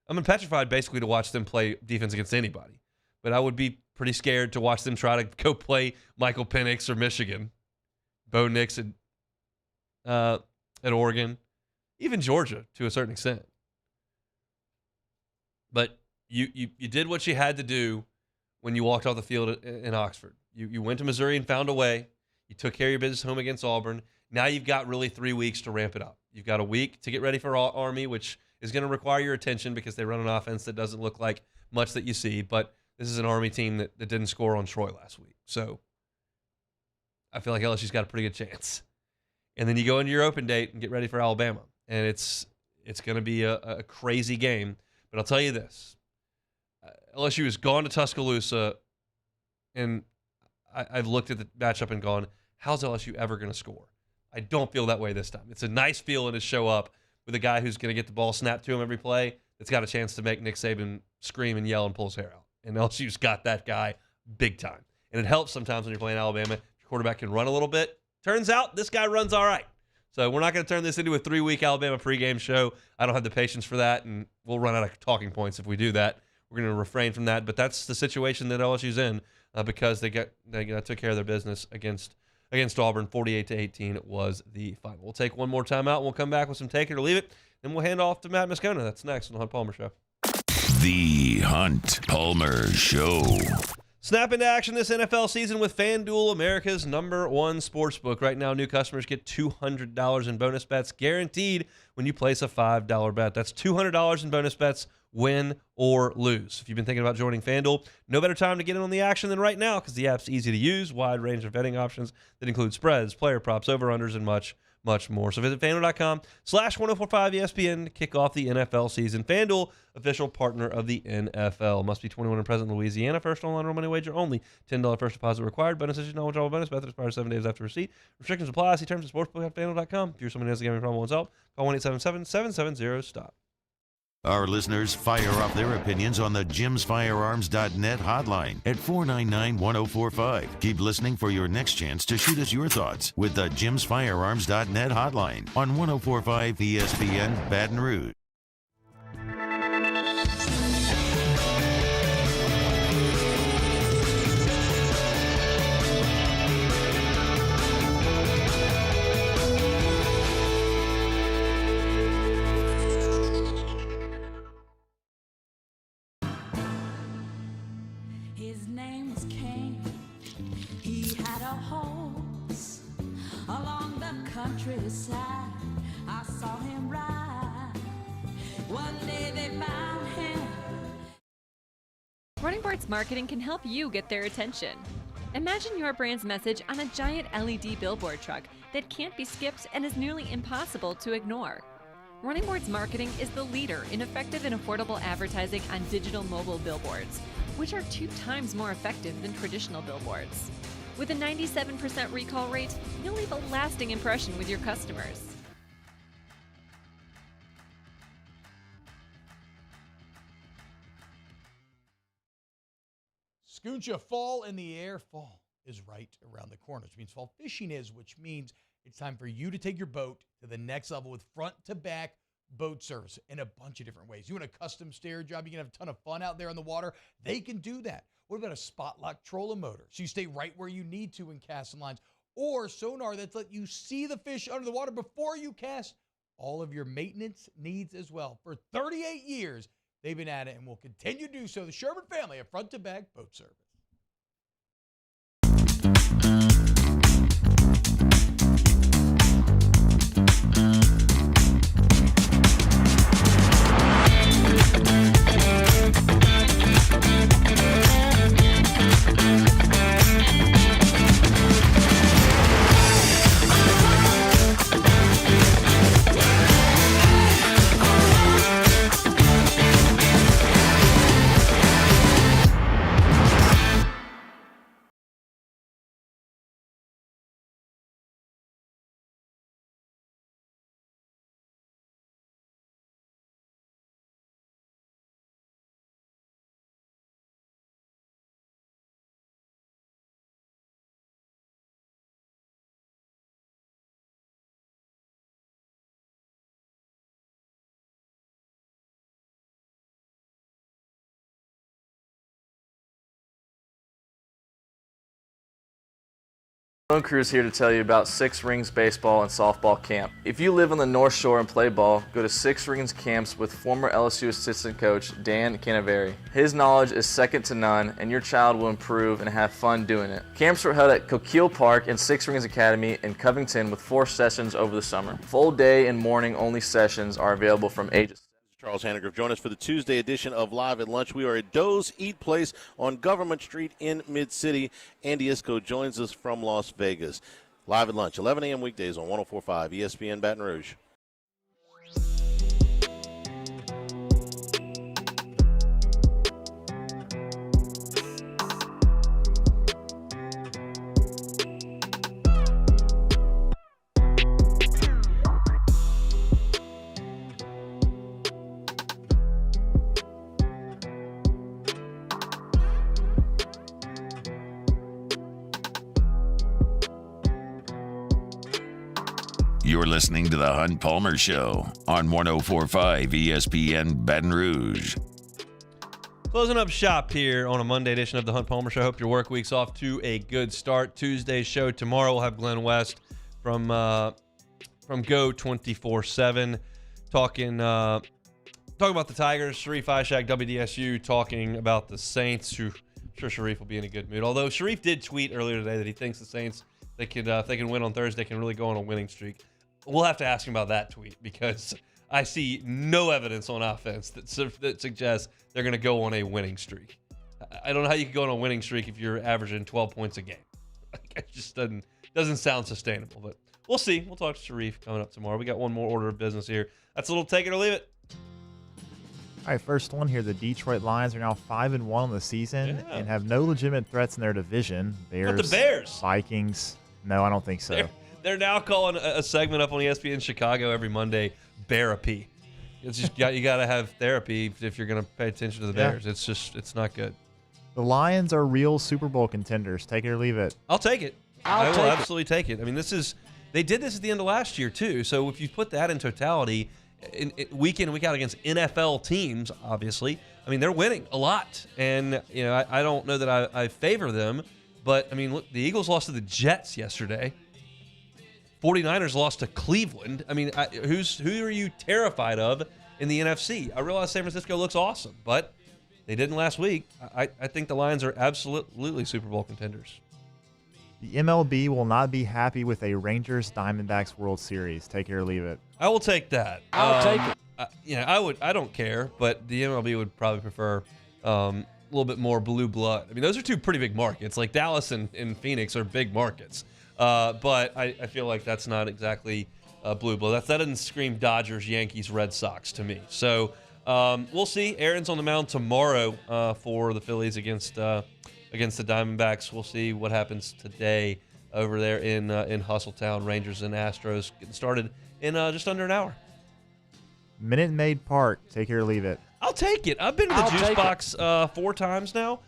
I'm petrified basically to watch them play defense against anybody. But I would be pretty scared to watch them try to go play Michael Penix or Michigan, Bo Nix at Oregon. Even Georgia, to a certain extent. But you did what you had to do when you walked off the field in Oxford. You went to Missouri and found a way. You took care of your business home against Auburn. Now you've got really 3 weeks to ramp it up. You've got a week to get ready for Army, which is going to require your attention because they run an offense that doesn't look like much that you see. But this is an Army team that didn't score on Troy last week. So I feel like LSU's got a pretty good chance. And then you go into your open date and get ready for Alabama. And it's going to be a crazy game. But I'll tell you this. LSU has gone to Tuscaloosa, and I've looked at the matchup and gone, how's LSU ever going to score? I don't feel that way this time. It's a nice feeling to show up with a guy who's going to get the ball snapped to him every play that's got a chance to make Nick Saban scream and yell and pull his hair out. And LSU's got that guy big time. And it helps sometimes when you're playing Alabama. Your quarterback can run a little bit. Turns out this guy runs all right. So we're not going to turn this into a 3-week Alabama pregame show. I don't have the patience for that, and we'll run out of talking points if we do that. We're going to refrain from that, but that's the situation that LSU's in because they took care of their business against Auburn. 48-18 was the final. We'll take one more time out, and we'll come back with some Take It or Leave It. Then we'll hand off to Matt Moscona. That's next on the Hunt Palmer Show. The Hunt Palmer Show. Snap into action this NFL season with FanDuel, America's #1 sportsbook. Right now, new customers get $200 in bonus bets guaranteed when you place a $5 bet. That's $200 in bonus bets, win or lose. If you've been thinking about joining FanDuel, no better time to get in on the action than right now because the app's easy to use, wide range of betting options that include spreads, player props, over-unders, and much more. So visit FanDuel.com/1045ESPN to kick off the NFL season. FanDuel, official partner of the NFL. Must be 21 and present in Louisiana. First online real money wager only. $10 first deposit required. Bonus issued not withdrawable bonus. Method expires 7 days after receipt. Restrictions apply. See terms at sportsbook at FanDuel.com. If you're someone who has a gambling problem and wants help, call 1-877-770-STOP. Our listeners fire up their opinions on the jimsfirearms.net hotline at 499-1045. Keep listening for your next chance to shoot us your thoughts with the jimsfirearms.net hotline on 1045 ESPN Baton Rouge. His name was Cain. He had a horse along the countryside. I saw him ride. One day they found him. Running Boards Marketing can help you get their attention. Imagine your brand's message on a giant LED billboard truck that can't be skipped and is nearly impossible to ignore. Running Boards Marketing is the leader in effective and affordable advertising on digital mobile billboards, which are 2 times more effective than traditional billboards. With a 97% recall rate, you'll leave a lasting impression with your customers. Scooncha, fall in the air. Fall is right around the corner, which means fall fishing is, which means it's time for you to take your boat to the next level with front-to-back boat service in a bunch of different ways. You want a custom stair job, you can have a ton of fun out there on the water. They can do that. What about a spot lock trolling motor? So you stay right where you need to in casting lines. Or sonar that's let you see the fish under the water before you cast. All of your maintenance needs as well. For 38 years, they've been at it and will continue to do so. The Sherman family of front-to-back boat service. Lone Crew's here to tell you about Six Rings Baseball and Softball Camp. If you live on the North Shore and play ball, go to Six Rings Camps with former LSU assistant coach Dan Canaveri. His knowledge is second to none, and your child will improve and have fun doing it. Camps were held at Coquille Park and Six Rings Academy in Covington with 4 sessions over the summer. Full day and morning only sessions are available from ages. Charles Hannegriff, join us for the Tuesday edition of Live at Lunch. We are at Doe's Eat Place on Government Street in Mid-City. Andy Isco joins us from Las Vegas. Live at Lunch, 11 a.m. weekdays on 104.5 ESPN Baton Rouge. You're listening to the Hunt Palmer Show on 104.5 ESPN Baton Rouge. Closing up shop here on a Monday edition of the Hunt Palmer Show. Hope your work week's off to a good start. Tuesday's show tomorrow we'll have Glenn West from Go 24/7 talking about the Tigers. Sharif Ishak, WDSU, talking about the Saints, who I'm sure Sharif will be in a good mood. Although Sharif did tweet earlier today that he thinks the Saints, if they can win on Thursday, can really go on a winning streak. We'll have to ask him about that tweet because I see no evidence on offense that suggests they're going to go on a winning streak. I don't know how you can go on a winning streak if you're averaging 12 points a game. It just doesn't sound sustainable, but we'll see. We'll talk to Sharif coming up tomorrow. We got one more order of business here. That's a little take it or leave it. All right, first one here. The Detroit Lions are now 5-1 on the season and have no legitimate threats in their division. But the Bears. Vikings. No, I don't think so. They're now calling a segment up on ESPN Chicago every Monday, Bearapy. It's just you got to have therapy if you're going to pay attention to the Bears. It's not good. The Lions are real Super Bowl contenders. Take it or leave it. I'll take it. I will absolutely take it. I mean, they did this at the end of last year too. So if you put that in totality, week in, week out against NFL teams, obviously, I mean, they're winning a lot. And I don't know that I favor them, but I mean, look, the Eagles lost to the Jets yesterday. 49ers lost to Cleveland. I mean, who are you terrified of in the NFC? I realize San Francisco looks awesome, but they didn't last week. I think the Lions are absolutely Super Bowl contenders. The MLB will not be happy with a Rangers-Diamondbacks World Series. Take it or leave it. I will take that. I'll take it. I don't care, but the MLB would probably prefer a little bit more blue blood. I mean, those are two pretty big markets. Like Dallas and Phoenix are big markets. But I feel like that's not exactly blue blood. That doesn't scream Dodgers, Yankees, Red Sox to me. So we'll see. Aaron's on the mound tomorrow for the Phillies against the Diamondbacks. We'll see what happens today over there in Hustletown. Rangers and Astros getting started in just under an hour. Minute Maid Park. Take it or leave it. I'll take it. I've been to the Juice Box 4 times now.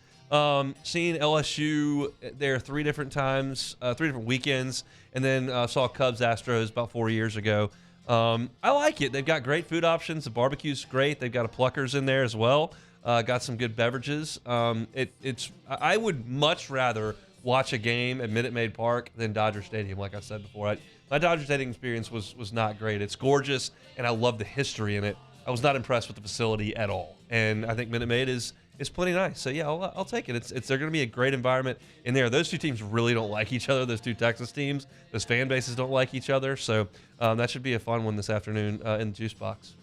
Seeing LSU there 3 different times, 3 different weekends, and then saw Cubs Astros about 4 years ago. I like it. They've got great food options. The barbecue's great. They've got a Pluckers in there as well. Got some good beverages. I would much rather watch a game at Minute Maid Park than Dodger Stadium, like I said before. My Dodger Stadium experience was not great. It's gorgeous, and I love the history in it. I was not impressed with the facility at all, and I think Minute Maid is plenty nice. So yeah, I'll take it. They're going to be a great environment in there. Those two teams really don't like each other. Those two Texas teams, those fan bases don't like each other. So that should be a fun one this afternoon in the Juice Box.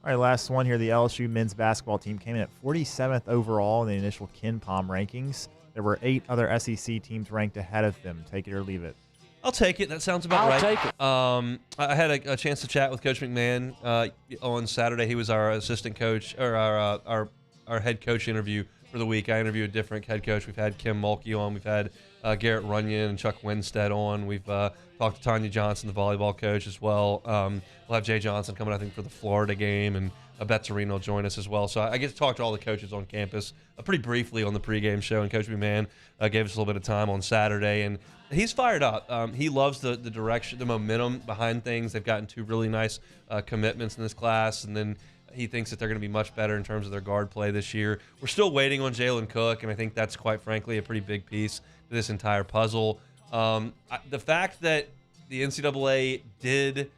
All right, last one here. The LSU men's basketball team came in at 47th overall in the initial KenPom rankings. There were 8 other SEC teams ranked ahead of them. Take it or leave it. I'll take it. That sounds about right. I'll take it. I had a chance to chat with Coach McMahon on Saturday. He was our assistant coach, or our head coach interview for the week. I interviewed a different head coach. We've had Kim Mulkey on. We've had Garrett Runyon and Chuck Winstead on. We've talked to Tanya Johnson, the volleyball coach, as well. We'll have Jay Johnson coming, I think, for the Florida game, and Beth Serino will join us as well. So I get to talk to all the coaches on campus pretty briefly on the pregame show, and Coach McMahon gave us a little bit of time on Saturday, and he's fired up. He loves the direction, the momentum behind things. They've gotten 2 really nice commitments in this class, and then he thinks that they're going to be much better in terms of their guard play this year. We're still waiting on Jalen Cook, and I think that's, quite frankly, a pretty big piece to this entire puzzle. The fact that the NCAA did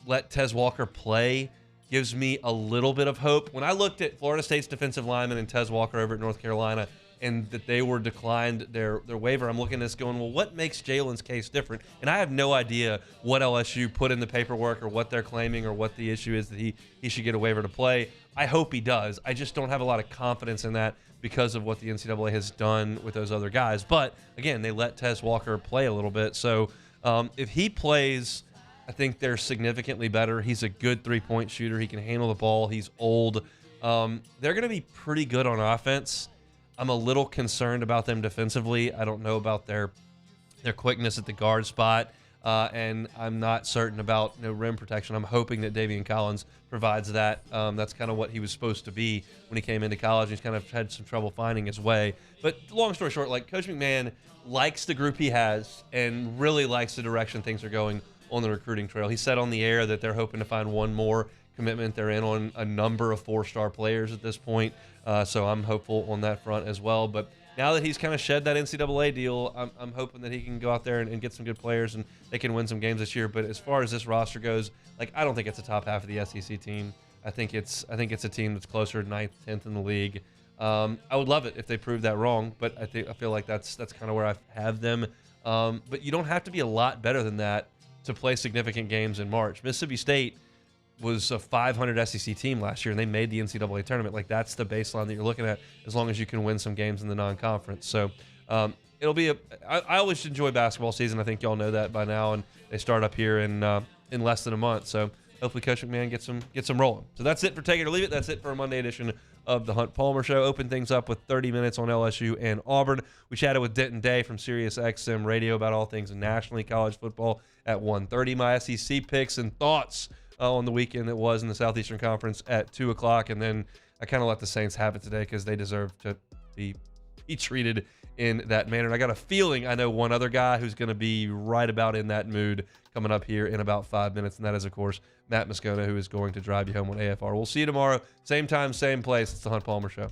let Tez Walker play gives me a little bit of hope. When I looked at Florida State's defensive lineman and Tez Walker over at North Carolina, and that they were declined their waiver, I'm looking at this going, well, what makes Jalen's case different? And I have no idea what LSU put in the paperwork or what they're claiming or what the issue is that he should get a waiver to play. I hope he does. I just don't have a lot of confidence in that because of what the NCAA has done with those other guys. But, again, they let Tez Walker play a little bit. So if he plays, I think they're significantly better. He's a good three-point shooter. He can handle the ball. He's old. They're going to be pretty good on offense. I'm a little concerned about them defensively. I don't know about their quickness at the guard spot, and I'm not certain about rim protection. I'm hoping that Davian Collins provides that. That's kind of what he was supposed to be when he came into college. He's kind of had some trouble finding his way. But long story short, like, Coach McMahon likes the group he has and really likes the direction things are going on the recruiting trail. He said on the air that they're hoping to find one more commitment. They're in on a number of 4-star players at this point. So I'm hopeful on that front as well. But now that he's kind of shed that NCAA deal, I'm hoping that he can go out there and get some good players and they can win some games this year. But as far as this roster goes, like, I don't think it's a top half of the SEC team. I think it's a team that's closer to 9th, 10th in the league. I would love it if they proved that wrong, but I feel like that's kind of where I have them. But you don't have to be a lot better than that to play significant games in March. Mississippi State was a 500 SEC team last year, and they made the NCAA tournament. Like, that's the baseline that you're looking at, as long as you can win some games in the non-conference. So it'll be I always enjoy basketball season. I think y'all know that by now, and they start up here in less than a month. So hopefully Coach McMahon gets them rolling. So that's it for Take It or Leave It. That's it for a Monday edition of the Hunt Palmer Show. Open things up with 30 minutes on LSU and Auburn. We chatted with Denton Day from Sirius XM Radio about all things nationally college football at 1:30. My SEC picks and thoughts on the weekend that was in the Southeastern Conference at 2 o'clock. And then I kind of let the Saints have it today because they deserve to be treated in that manner. And I got a feeling I know one other guy who's going to be right about in that mood coming up here in about 5 minutes. And that is, of course, Matt Moscona, who is going to drive you home on AFR. We'll see you tomorrow. Same time, same place. It's the Hunt Palmer Show.